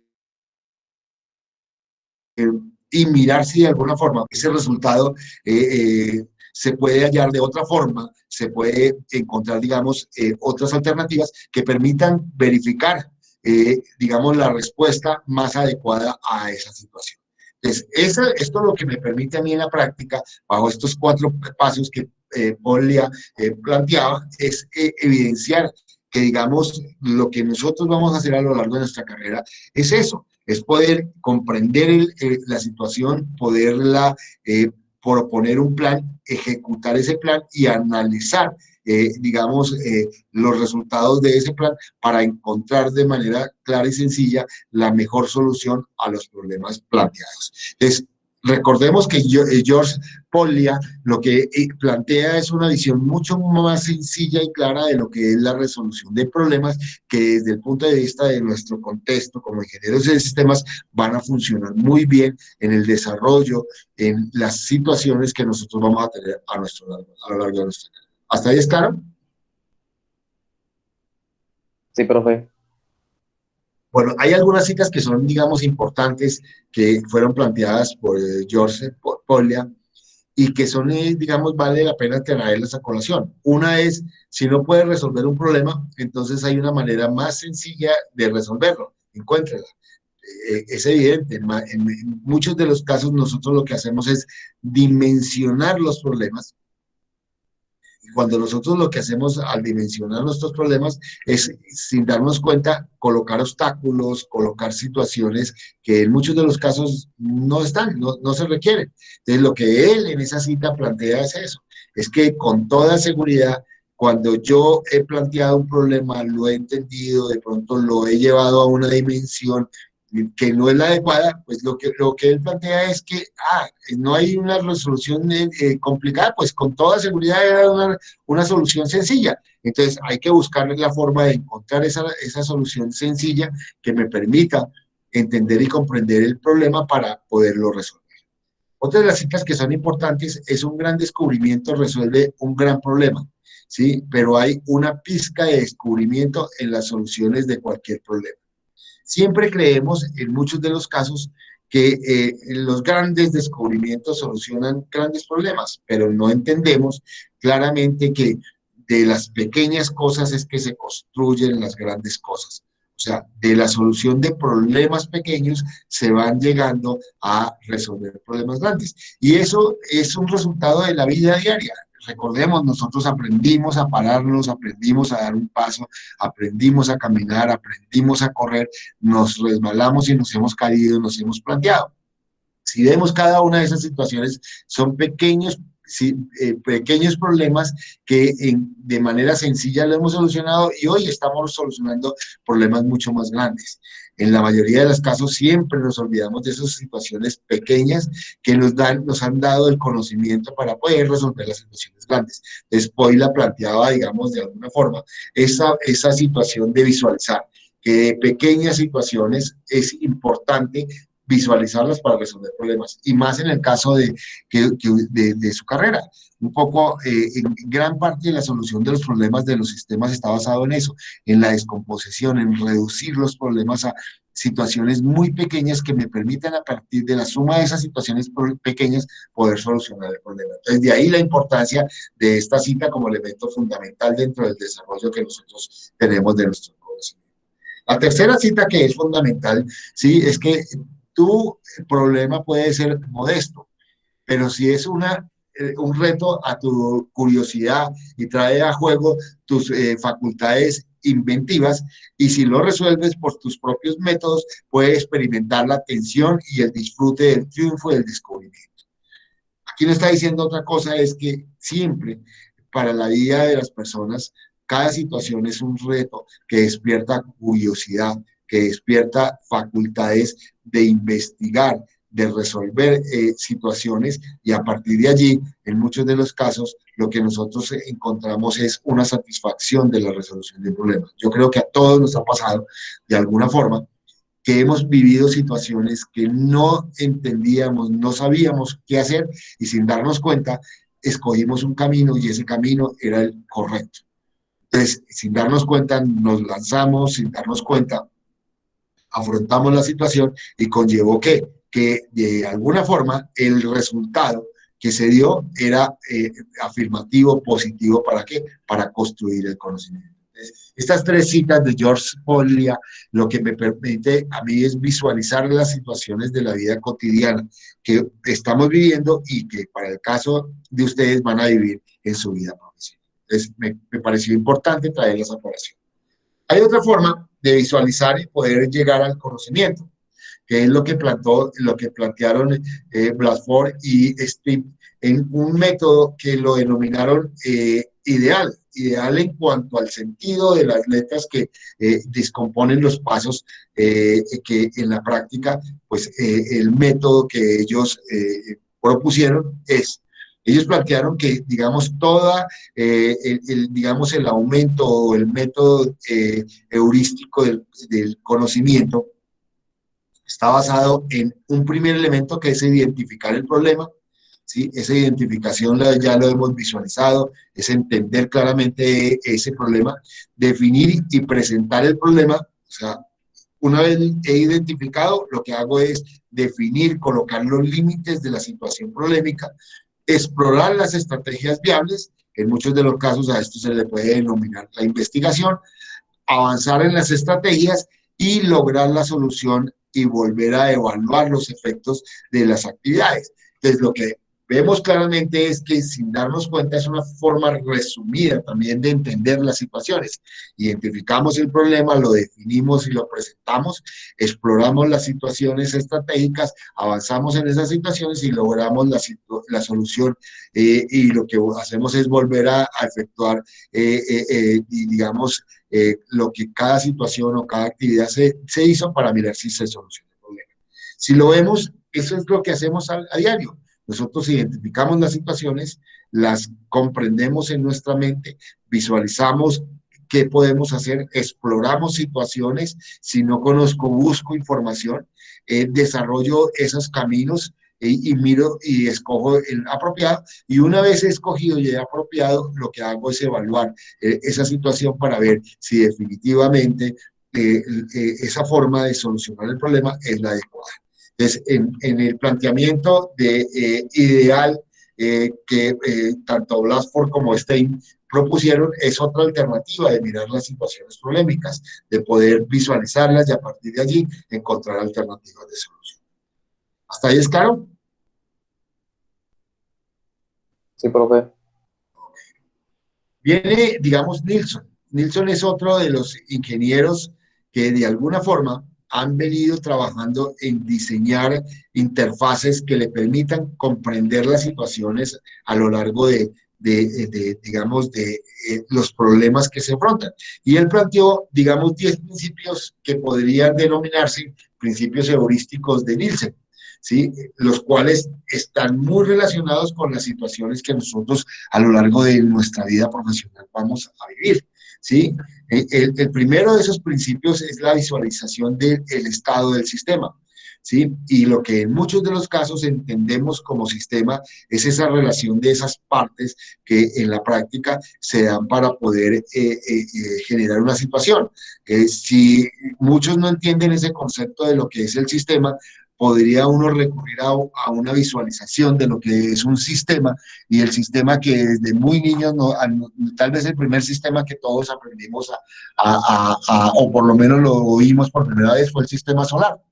mirar si de alguna forma ese resultado se puede hallar de otra forma, se puede encontrar, digamos, otras alternativas que permitan verificar, digamos, la respuesta más adecuada a esa situación. Entonces, esto es lo que me permite a mí en la práctica, bajo estos 4 pasos que Pollia planteaba, es evidenciar que, digamos, lo que nosotros vamos a hacer a lo largo de nuestra carrera es eso, es poder comprender la situación, poderla proponer un plan, ejecutar ese plan y analizar, digamos, los resultados de ese plan para encontrar de manera clara y sencilla la mejor solución a los problemas planteados. Entonces, Recordemos que George Poglia lo que plantea es una visión mucho más sencilla y clara de lo que es la resolución de problemas que desde el punto de vista de nuestro contexto como ingenieros de sistemas van a funcionar muy bien en el desarrollo, en las situaciones que nosotros vamos a tener a lo largo de nuestra carrera. ¿Hasta ahí es claro? Sí, profe. Bueno, hay algunas citas que son, digamos, importantes que fueron planteadas por George Poglia y que son, digamos, vale la pena traerlas a colación. Una es, si no puedes resolver un problema, entonces hay una manera más sencilla de resolverlo. Encuéntrala. Es evidente, en muchos de los casos nosotros lo que hacemos es dimensionar los problemas. Cuando nosotros lo que hacemos al dimensionar nuestros problemas es, sin darnos cuenta, colocar obstáculos, colocar situaciones que en muchos de los casos no están, no se requieren. Entonces, lo que él en esa cita plantea es eso, es que con toda seguridad, cuando yo he planteado un problema, lo he entendido, de pronto lo he llevado a una dimensión que no es la adecuada, pues lo que él plantea es que no hay una resolución complicada, pues con toda seguridad era una solución sencilla. Entonces hay que buscar la forma de encontrar esa solución sencilla que me permita entender y comprender el problema para poderlo resolver. Otra de las citas que son importantes es un gran descubrimiento resuelve un gran problema, ¿sí? Pero hay una pizca de descubrimiento en las soluciones de cualquier problema. Siempre creemos, en muchos de los casos, que los grandes descubrimientos solucionan grandes problemas, pero no entendemos claramente que de las pequeñas cosas es que se construyen las grandes cosas. O sea, de la solución de problemas pequeños se van llegando a resolver problemas grandes. Y eso es un resultado de la vida diaria. Recordemos, nosotros aprendimos a pararnos, aprendimos a dar un paso, aprendimos a caminar, aprendimos a correr, nos resbalamos y nos hemos caído, nos hemos planteado. Si vemos cada una de esas situaciones, son pequeños, sí, pequeños problemas que de manera sencilla lo hemos solucionado y hoy estamos solucionando problemas mucho más grandes. En la mayoría de los casos siempre nos olvidamos de esas situaciones pequeñas que nos han dado el conocimiento para poder resolver las situaciones grandes. Después la planteaba, digamos, de alguna forma, esa situación de visualizar que de pequeñas situaciones es importante visualizarlas para resolver problemas, y más en el caso de su carrera. Un poco, en gran parte de la solución de los problemas de los sistemas está basado en eso, en la descomposición, en reducir los problemas a situaciones muy pequeñas que me permitan a partir de la suma de esas situaciones pequeñas poder solucionar el problema. Entonces, de ahí la importancia de esta cita como elemento fundamental dentro del desarrollo que nosotros tenemos de nuestro conocimiento. La tercera cita que es fundamental, ¿sí? Es que tu problema puede ser modesto, pero si es un reto a tu curiosidad y trae a juego tus facultades inventivas, y si lo resuelves por tus propios métodos, puedes experimentar la tensión y el disfrute del triunfo y del descubrimiento. Aquí no está diciendo otra cosa, es que siempre para la vida de las personas, cada situación es un reto que despierta curiosidad, que despierta facultades de investigar, de resolver situaciones, y a partir de allí, en muchos de los casos, lo que nosotros encontramos es una satisfacción de la resolución del problema. Yo creo que a todos nos ha pasado de alguna forma que hemos vivido situaciones que no entendíamos, no sabíamos qué hacer, y sin darnos cuenta, escogimos un camino y ese camino era el correcto. Entonces, sin darnos cuenta, nos lanzamos, sin darnos cuenta, afrontamos la situación y conllevó que de alguna forma el resultado que se dio era afirmativo, positivo. ¿Para qué? Para construir el conocimiento. Estas tres citas de George Poglia lo que me permite a mí es visualizar las situaciones de la vida cotidiana que estamos viviendo y que para el caso de ustedes van a vivir en su vida profesional. Entonces me pareció importante traerlas a colación. Hay otra forma de visualizar y poder llegar al conocimiento, que es lo que plantearon Blatford y Steve en un método que lo denominaron ideal en cuanto al sentido de las letras que descomponen los pasos que en la práctica, pues el método que ellos propusieron ellos plantearon que, digamos, digamos, el aumento o el método heurístico del conocimiento está basado en un primer elemento que es identificar el problema, ¿sí? Esa identificación ya lo hemos visualizado, es entender claramente ese problema, definir y presentar el problema, o sea, una vez he identificado, lo que hago es definir, colocar los límites de la situación problemática, explorar las estrategias viables, en muchos de los casos a esto se le puede denominar la investigación, avanzar en las estrategias y lograr la solución y volver a evaluar los efectos de las actividades. Entonces, lo que vemos claramente es que sin darnos cuenta es una forma resumida también de entender las situaciones. Identificamos el problema, lo definimos y lo presentamos, exploramos las situaciones estratégicas, avanzamos en esas situaciones y logramos la solución y lo que hacemos es volver a efectuar y digamos lo que cada situación o cada actividad se hizo para mirar si se soluciona el problema. Si lo vemos, eso es lo que hacemos a diario. Nosotros identificamos las situaciones, las comprendemos en nuestra mente, visualizamos qué podemos hacer, exploramos situaciones, si no conozco, busco información, desarrollo esos caminos y miro y escojo el apropiado, y una vez escogido y apropiado, lo que hago es evaluar esa situación para ver si definitivamente esa forma de solucionar el problema es la adecuada. Entonces, en el planteamiento de ideal que tanto Blasford como Stein propusieron, es otra alternativa de mirar las situaciones problemáticas, de poder visualizarlas y a partir de allí encontrar alternativas de solución. ¿Hasta ahí es claro? Sí, profe. Viene, digamos, Nilsson. Nilsson es otro de los ingenieros que de alguna forma han venido trabajando en diseñar interfaces que le permitan comprender las situaciones a lo largo digamos, de los problemas que se afrontan. Y él planteó, digamos, 10 principios que podrían denominarse principios heurísticos de Nielsen, ¿sí? Los cuales están muy relacionados con las situaciones que nosotros a lo largo de nuestra vida profesional vamos a vivir, ¿sí? El primero de esos principios es la visualización del estado del sistema, ¿sí? Y lo que en muchos de los casos entendemos como sistema es esa relación de esas partes que en la práctica se dan para poder generar una situación. Si muchos no entienden ese concepto de lo que es el sistema, podría uno recurrir a una visualización de lo que es un sistema, y el sistema que desde muy niños, tal vez el primer sistema que todos aprendimos o por lo menos lo oímos por primera vez, fue el sistema solar,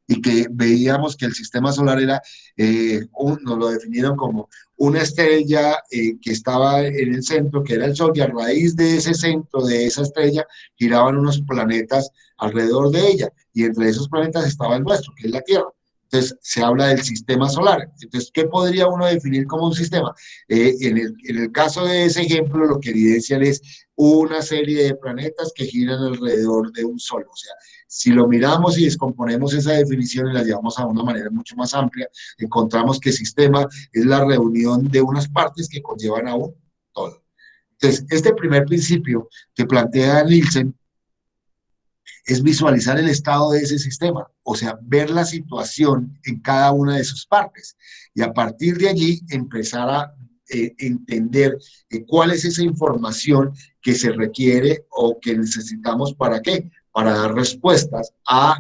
y que veíamos que el sistema solar era, nos lo definieron como una estrella que estaba en el centro, que era el Sol, y a raíz de ese centro, de esa estrella, giraban unos planetas alrededor de ella, y entre esos planetas estaba el nuestro, que es la Tierra. Entonces, se habla del sistema solar. Entonces, ¿qué podría uno definir como un sistema? En el caso de ese ejemplo, lo que evidencian es una serie de planetas que giran alrededor de un Sol. O sea, si lo miramos y descomponemos esa definición y la llevamos a una manera mucho más amplia, encontramos que sistema es la reunión de unas partes que conllevan a un todo. Entonces, este primer principio que plantea Nielsen es visualizar el estado de ese sistema, o sea, ver la situación en cada una de sus partes, y a partir de allí empezar a entender cuál es esa información que se requiere o que necesitamos para qué, para dar respuestas a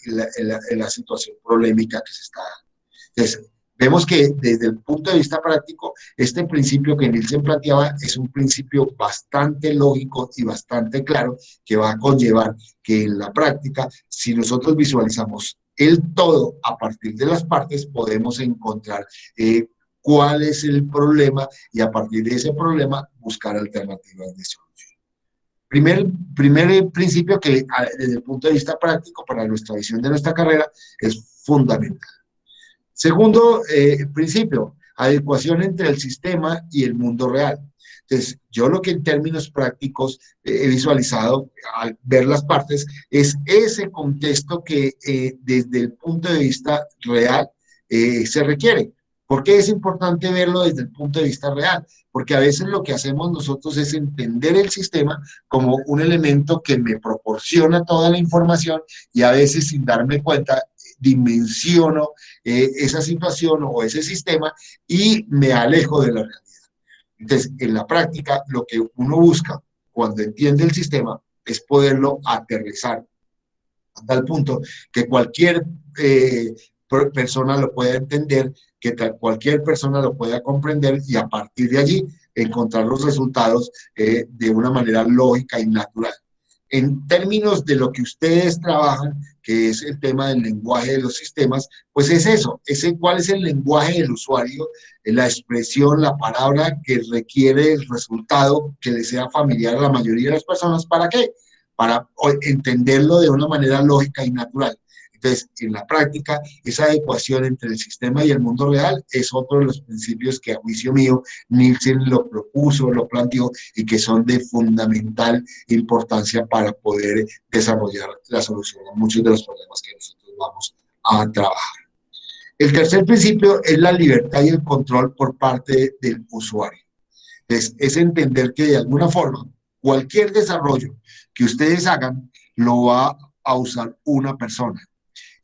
la situación problemática que se está dando. Entonces, vemos que desde el punto de vista práctico, este principio que Nielsen planteaba es un principio bastante lógico y bastante claro, que va a conllevar que en la práctica, si nosotros visualizamos el todo a partir de las partes, podemos encontrar cuál es el problema, y a partir de ese problema buscar alternativas de solución. Primer principio que desde el punto de vista práctico para nuestra visión de nuestra carrera es fundamental. Segundo principio, adecuación entre el sistema y el mundo real. Entonces, yo lo que en términos prácticos he visualizado al ver las partes es ese contexto que desde el punto de vista real se requiere. ¿Por qué es importante verlo desde el punto de vista real? Porque a veces lo que hacemos nosotros es entender el sistema como un elemento que me proporciona toda la información y a veces sin darme cuenta dimensiono esa situación o ese sistema y me alejo de la realidad. Entonces, en la práctica, lo que uno busca cuando entiende el sistema es poderlo aterrizar a tal punto que cualquier persona lo pueda entender, que cualquier persona lo pueda comprender y a partir de allí encontrar los resultados de una manera lógica y natural. En términos de lo que ustedes trabajan, que es el tema del lenguaje de los sistemas, pues es eso, cuál es el lenguaje del usuario, la expresión, la palabra que requiere el resultado que le sea familiar a la mayoría de las personas. ¿Para qué? Para entenderlo de una manera lógica y natural. Entonces, en la práctica, esa adecuación entre el sistema y el mundo real es otro de los principios que a juicio mío Nielsen lo propuso, lo planteó y que son de fundamental importancia para poder desarrollar la solución a muchos de los problemas que nosotros vamos a trabajar. El tercer principio es la libertad y el control por parte del usuario. Es entender que de alguna forma cualquier desarrollo que ustedes hagan lo va a usar una persona.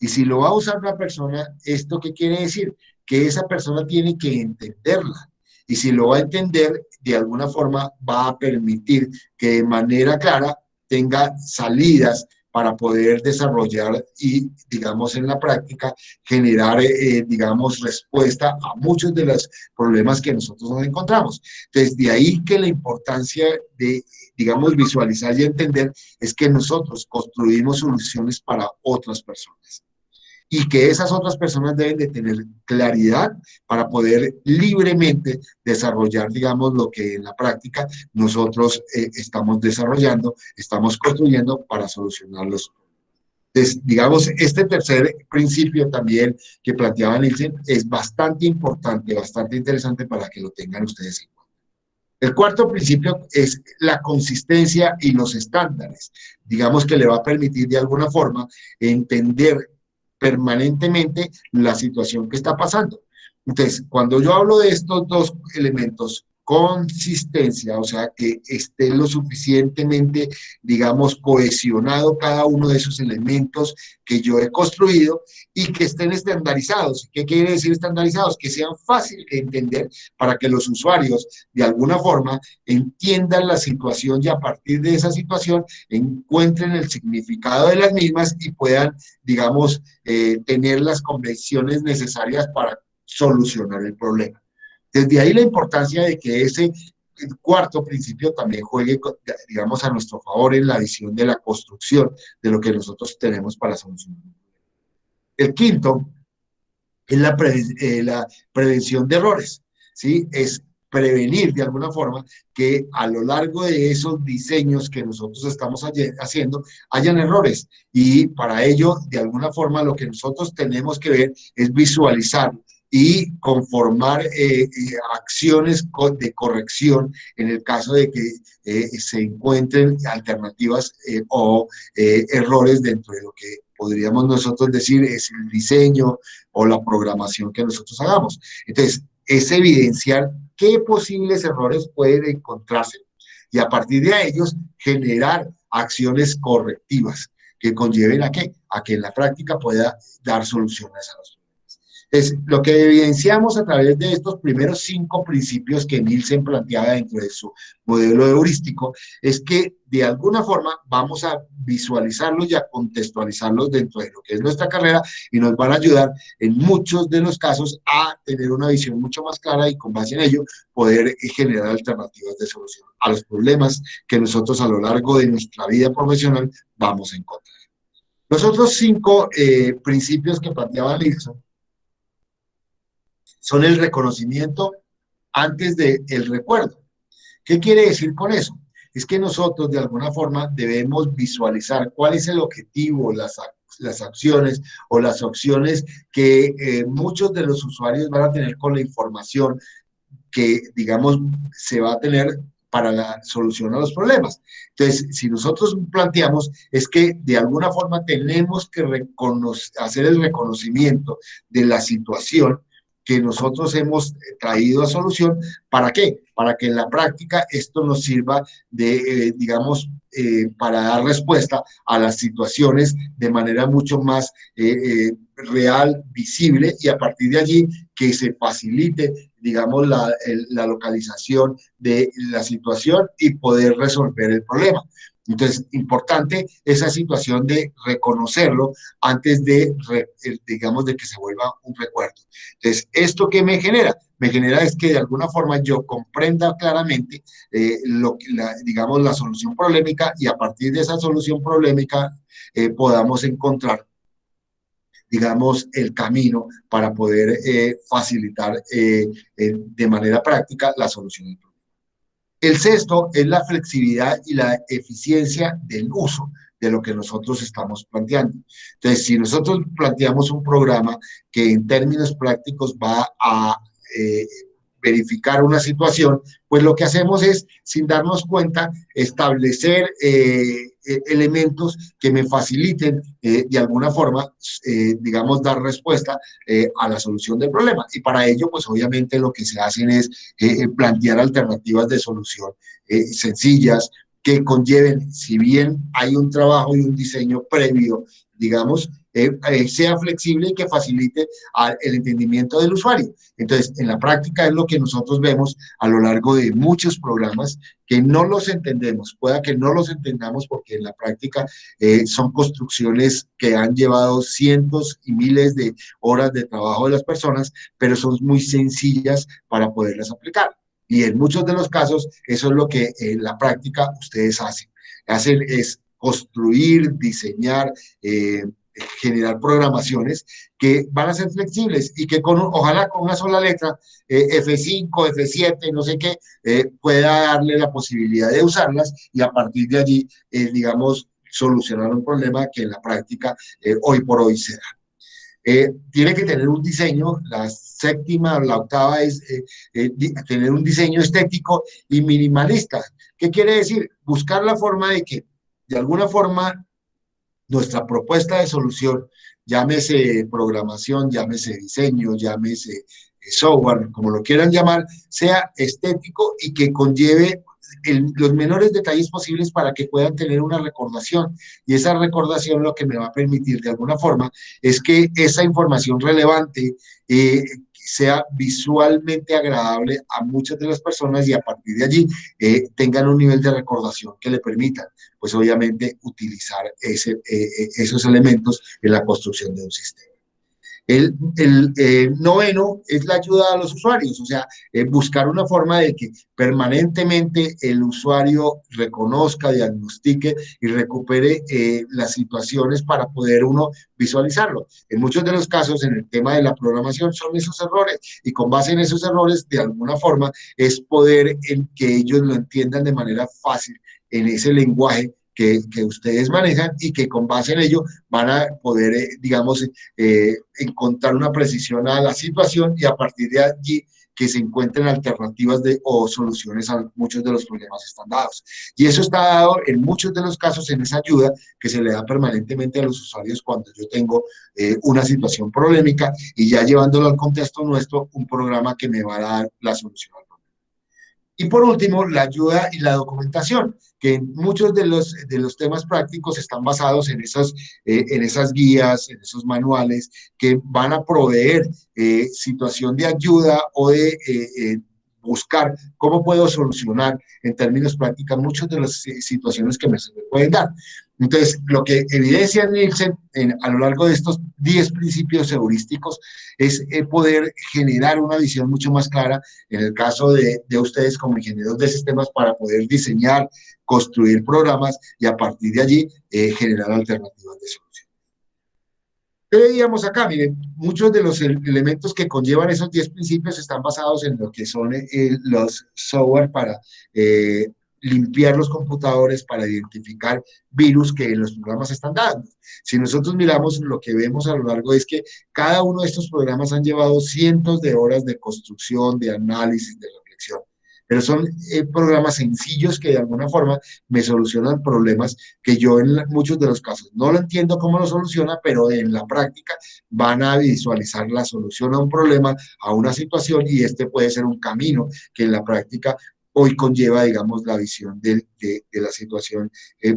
Y si lo va a usar una persona, ¿esto qué quiere decir? Que esa persona tiene que entenderla. Y si lo va a entender, de alguna forma va a permitir que de manera clara tenga salidas para poder desarrollar y, digamos, en la práctica, generar, digamos, respuesta a muchos de los problemas que nosotros nos encontramos. Entonces, de ahí que la importancia de, digamos, visualizar y entender es que nosotros construimos soluciones para otras personas y que esas otras personas deben de tener claridad para poder libremente desarrollar, digamos, lo que en la práctica nosotros estamos desarrollando, estamos construyendo para solucionarlos. Entonces, digamos, este tercer principio también que planteaba Nielsen es bastante importante, bastante interesante para que lo tengan ustedes en cuenta. El cuarto principio es la consistencia y los estándares. Digamos que le va a permitir de alguna forma entender permanentemente la situación que está pasando. Entonces, cuando yo hablo de estos dos elementos, consistencia, o sea, que esté lo suficientemente, digamos, cohesionado cada uno de esos elementos que yo he construido y que estén estandarizados. ¿Qué quiere decir estandarizados? Que sean fáciles de entender para que los usuarios, de alguna forma, entiendan la situación y a partir de esa situación encuentren el significado de las mismas y puedan, digamos, tener las convicciones necesarias para solucionar el problema. Desde ahí la importancia de que ese cuarto principio también juegue, digamos, a nuestro favor en la visión de la construcción de lo que nosotros tenemos para solucionar. El quinto es la prevención de errores, ¿sí? Es prevenir de alguna forma que a lo largo de esos diseños que nosotros estamos haciendo hayan errores y para ello de alguna forma lo que nosotros tenemos que ver es visualizar y conformar acciones de corrección en el caso de que se encuentren alternativas o errores dentro de lo que podríamos nosotros decir es el diseño o la programación que nosotros hagamos. Entonces, es evidenciar qué posibles errores pueden encontrarse y a partir de ellos generar acciones correctivas que conlleven a qué? A que en la práctica pueda dar soluciones a los problemas. Es lo que evidenciamos a través de estos primeros 5 principios que Nielsen planteaba dentro de su modelo heurístico, es que de alguna forma vamos a visualizarlos y a contextualizarlos dentro de lo que es nuestra carrera y nos van a ayudar en muchos de los casos a tener una visión mucho más clara y con base en ello poder generar alternativas de solución a los problemas que nosotros a lo largo de nuestra vida profesional vamos a encontrar. Los otros 5 principios que planteaba Nielsen son el reconocimiento antes del recuerdo. ¿Qué quiere decir con eso? Es que nosotros de alguna forma debemos visualizar cuál es el objetivo, las acciones o las opciones que muchos de los usuarios van a tener con la información que, digamos, se va a tener para la solución a los problemas. Entonces, si nosotros planteamos es que de alguna forma tenemos que hacer el reconocimiento de la situación que nosotros hemos traído a solución. ¿Para qué? Para que en la práctica esto nos sirva de, digamos, para dar respuesta a las situaciones de manera mucho más real, visible, y a partir de allí que se facilite, digamos, la localización de la situación y poder resolver el problema. Entonces, importante esa situación de reconocerlo antes de, digamos, de que se vuelva un recuerdo. Entonces, ¿esto qué me genera? Me genera es que de alguna forma yo comprenda claramente digamos, la solución problemática, y a partir de esa solución problemática podamos encontrar, digamos, el camino para poder facilitar de manera práctica la solución del problema. El sexto es la flexibilidad y la eficiencia del uso de lo que nosotros estamos planteando. Entonces, si nosotros planteamos un programa que en términos prácticos va a verificar una situación, pues lo que hacemos es, sin darnos cuenta, establecer elementos que me faciliten de alguna forma, digamos, dar respuesta a la solución del problema. Y para ello, pues obviamente lo que se hacen es plantear alternativas de solución sencillas, que conlleven, si bien hay un trabajo y un diseño previo, digamos, sea flexible y que facilite el entendimiento del usuario. Entonces, en la práctica es lo que nosotros vemos a lo largo de muchos programas, que no los entendemos, pueda que no los entendamos porque en la práctica son construcciones que han llevado cientos y miles de horas de trabajo de las personas, pero son muy sencillas para poderlas aplicar. Y en muchos de los casos, eso es lo que en la práctica ustedes hacen. Hacen es construir, diseñar, generar programaciones que van a ser flexibles y que ojalá con una sola letra, F5, F7, no sé qué, pueda darle la posibilidad de usarlas y a partir de allí, digamos, solucionar un problema que en la práctica hoy por hoy se da. Tiene que tener un diseño, la séptima o la octava es tener un diseño estético y minimalista. ¿Qué quiere decir? Buscar la forma de que, de alguna forma, nuestra propuesta de solución, llámese programación, llámese diseño, llámese software, como lo quieran llamar, sea estético y que conlleve los menores detalles posibles para que puedan tener una recordación. Y esa recordación lo que me va a permitir de alguna forma es que esa información relevante sea visualmente agradable a muchas de las personas y a partir de allí tengan un nivel de recordación que le permitan, pues obviamente, utilizar esos elementos en la construcción de un sistema. El noveno es la ayuda a los usuarios, o sea, buscar una forma de que permanentemente el usuario reconozca, diagnostique y recupere las situaciones para poder uno visualizarlo. En muchos de los casos, en el tema de la programación, son esos errores y con base en esos errores, de alguna forma, es poder en que ellos lo entiendan de manera fácil en ese lenguaje que ustedes manejan y que con base en ello van a poder, digamos, encontrar una precisión a la situación y a partir de allí que se encuentren alternativas o soluciones a muchos de los problemas están dados. Y eso está dado en muchos de los casos en esa ayuda que se le da permanentemente a los usuarios cuando yo tengo una situación problemática y ya llevándolo al contexto nuestro, un programa que me va a dar la solución al problema. Y por último, la ayuda y la documentación, que muchos de los temas prácticos están basados en esas guías, en esos manuales que van a proveer situación de ayuda o de buscar cómo puedo solucionar en términos prácticos muchas de las situaciones que me pueden dar. Entonces, lo que evidencia Nielsen a lo largo de estos 10 principios heurísticos es poder generar una visión mucho más clara en el caso de ustedes como ingenieros de sistemas para poder diseñar, construir programas y a partir de allí generar alternativas de solución. ¿Qué veíamos acá? Miren, muchos de los elementos que conllevan esos 10 principios están basados en lo que son los software para limpiar los computadores, para identificar virus que en los programas están dando. Si nosotros miramos, lo que vemos a lo largo es que cada uno de estos programas han llevado cientos de horas de construcción, de análisis, de reflexión. Pero son programas sencillos que de alguna forma me solucionan problemas que yo en muchos de los casos no lo entiendo cómo lo soluciona, pero en la práctica van a visualizar la solución a un problema, a una situación, y este puede ser un camino que en la práctica hoy conlleva, digamos, la visión de la situación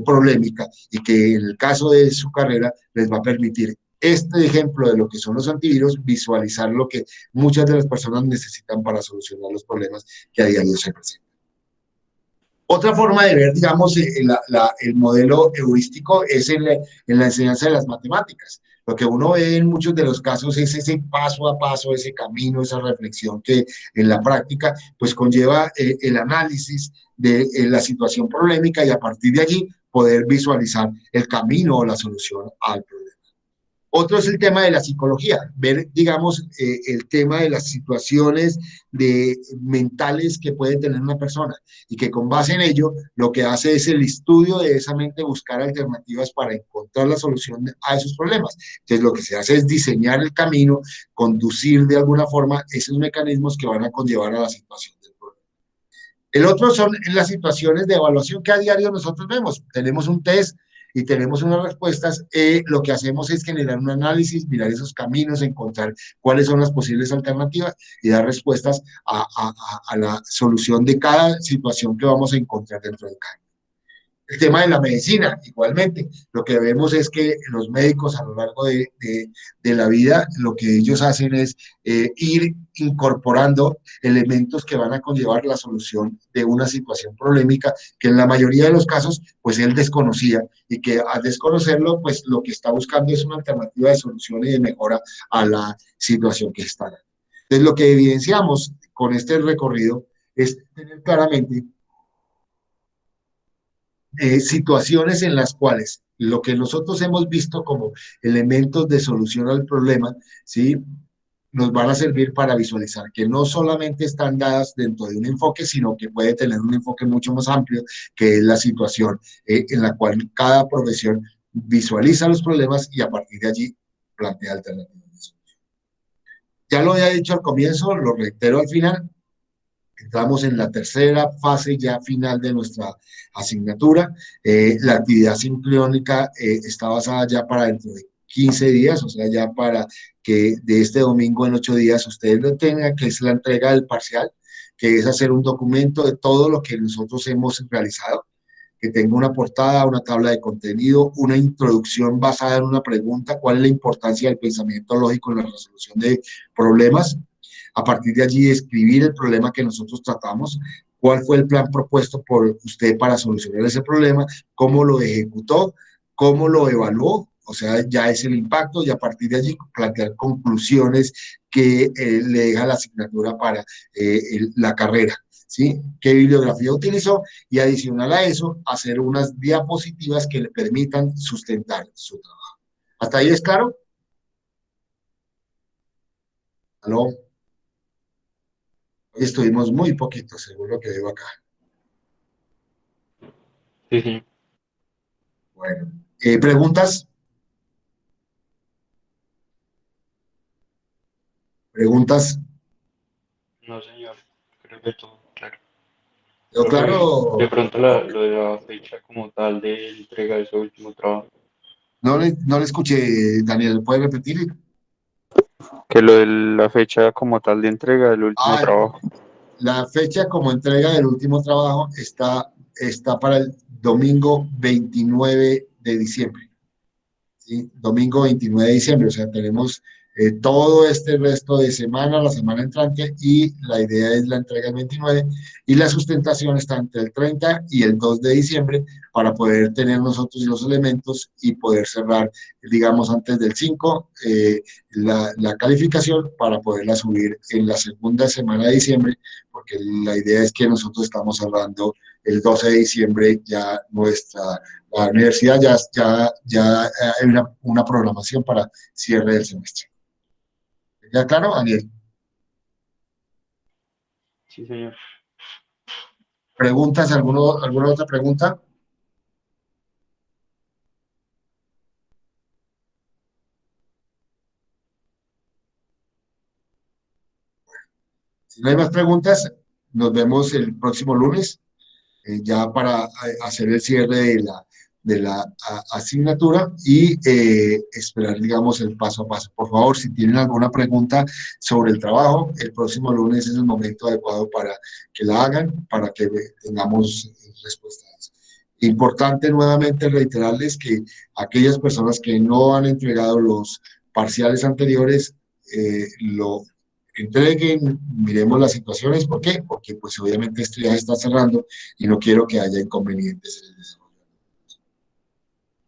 problemática, y que en el caso de su carrera les va a permitir este ejemplo de lo que son los antivirus, visualizar lo que muchas de las personas necesitan para solucionar los problemas que a diario se presentan. Otra forma de ver, digamos, el modelo heurístico es en la enseñanza de las matemáticas. Lo que uno ve en muchos de los casos es ese paso a paso, ese camino, esa reflexión que en la práctica pues conlleva el análisis de la situación problemática, y a partir de allí poder visualizar el camino o la solución al problema. Otro es el tema de la psicología, ver, digamos, el tema de las situaciones mentales que puede tener una persona, y que con base en ello lo que hace es el estudio de esa mente, buscar alternativas para encontrar la solución a esos problemas. Entonces lo que se hace es diseñar el camino, conducir de alguna forma esos mecanismos que van a conllevar a la situación del problema. El otro son las situaciones de evaluación que a diario nosotros vemos. Tenemos un test y tenemos unas respuestas. Lo que hacemos es generar un análisis, mirar esos caminos, encontrar cuáles son las posibles alternativas y dar respuestas a la solución de cada situación que vamos a encontrar dentro del camino. El tema de la medicina, igualmente, lo que vemos es que los médicos a lo largo de la vida, lo que ellos hacen es ir incorporando elementos que van a conllevar la solución de una situación problemática que en la mayoría de los casos, pues él desconocía, y que al desconocerlo, pues lo que está buscando es una alternativa de solución y de mejora a la situación que está. Entonces, lo que evidenciamos con este recorrido es tener claramente situaciones en las cuales lo que nosotros hemos visto como elementos de solución al problema, ¿sí?, nos van a servir para visualizar que no solamente están dadas dentro de un enfoque, sino que puede tener un enfoque mucho más amplio, que es la situación en la cual cada profesión visualiza los problemas y a partir de allí plantea alternativas. Ya lo había dicho al comienzo, lo reitero al final. Entramos en la tercera fase ya final de nuestra asignatura. La actividad sincrónica está basada ya para dentro de 15 días, o sea, ya para que de este domingo en 8 días ustedes lo tengan, que es la entrega del parcial, que es hacer un documento de todo lo que nosotros hemos realizado, que tenga una portada, una tabla de contenido, una introducción basada en una pregunta: ¿cuál es la importancia del pensamiento lógico en la resolución de problemas? A partir de allí, escribir el problema que nosotros tratamos, cuál fue el plan propuesto por usted para solucionar ese problema, cómo lo ejecutó, cómo lo evaluó, o sea, ya es el impacto, y a partir de allí plantear conclusiones que le deja la asignatura para la carrera, ¿sí? ¿Qué bibliografía utilizó? Y adicional a eso, hacer unas diapositivas que le permitan sustentar su trabajo. ¿Hasta ahí es claro? ¿Aló? Hoy estuvimos muy poquitos, según lo que veo acá. Sí, sí. Bueno, ¿preguntas? ¿Preguntas? No, señor. Creo que todo claro. ¿Quedó Profe, de claro? pronto Ok. lo de la fecha como tal de entrega de su último trabajo. No le escuché, Daniel, ¿puede repetir? Que lo de la fecha como tal de entrega del último Ah, trabajo. la fecha como entrega del último trabajo está para el domingo 29 de diciembre. ¿Sí? Domingo 29 de diciembre, o sea, tenemos todo este resto de semana, la semana entrante, y la idea es la entrega el 29, y la sustentación está entre el 30 y el 2 de diciembre para poder tener nosotros los elementos y poder cerrar, digamos, antes del 5 la calificación, para poderla subir en la segunda semana de diciembre, porque la idea es que nosotros estamos cerrando el 12 de diciembre ya la universidad, ya hay una programación para cierre del semestre. ¿Ya claro, Daniel? Sí, señor. ¿Preguntas? ¿Alguna otra pregunta? Si no hay más preguntas, nos vemos el próximo lunes, ya para hacer el cierre de la asignatura y esperar, digamos, el paso a paso. Por favor, si tienen alguna pregunta sobre el trabajo, el próximo lunes es el momento adecuado para que la hagan, para que tengamos respuesta a eso. Importante nuevamente reiterarles que aquellas personas que no han entregado los parciales anteriores, lo entreguen, miremos las situaciones. ¿Por qué? Porque pues obviamente esto ya se está cerrando y no quiero que haya inconvenientes en el desarrollo.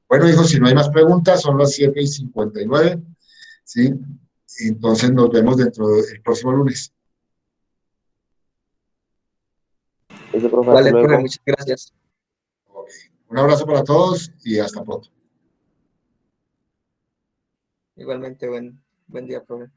Bueno, hijos, si no hay más preguntas, son las 7:59, ¿sí? Entonces nos vemos dentro del próximo lunes. Listo, profe, hasta Vale, profe, luego. muchas gracias. Okay. Un abrazo para todos y hasta pronto. Igualmente, buen día, profe.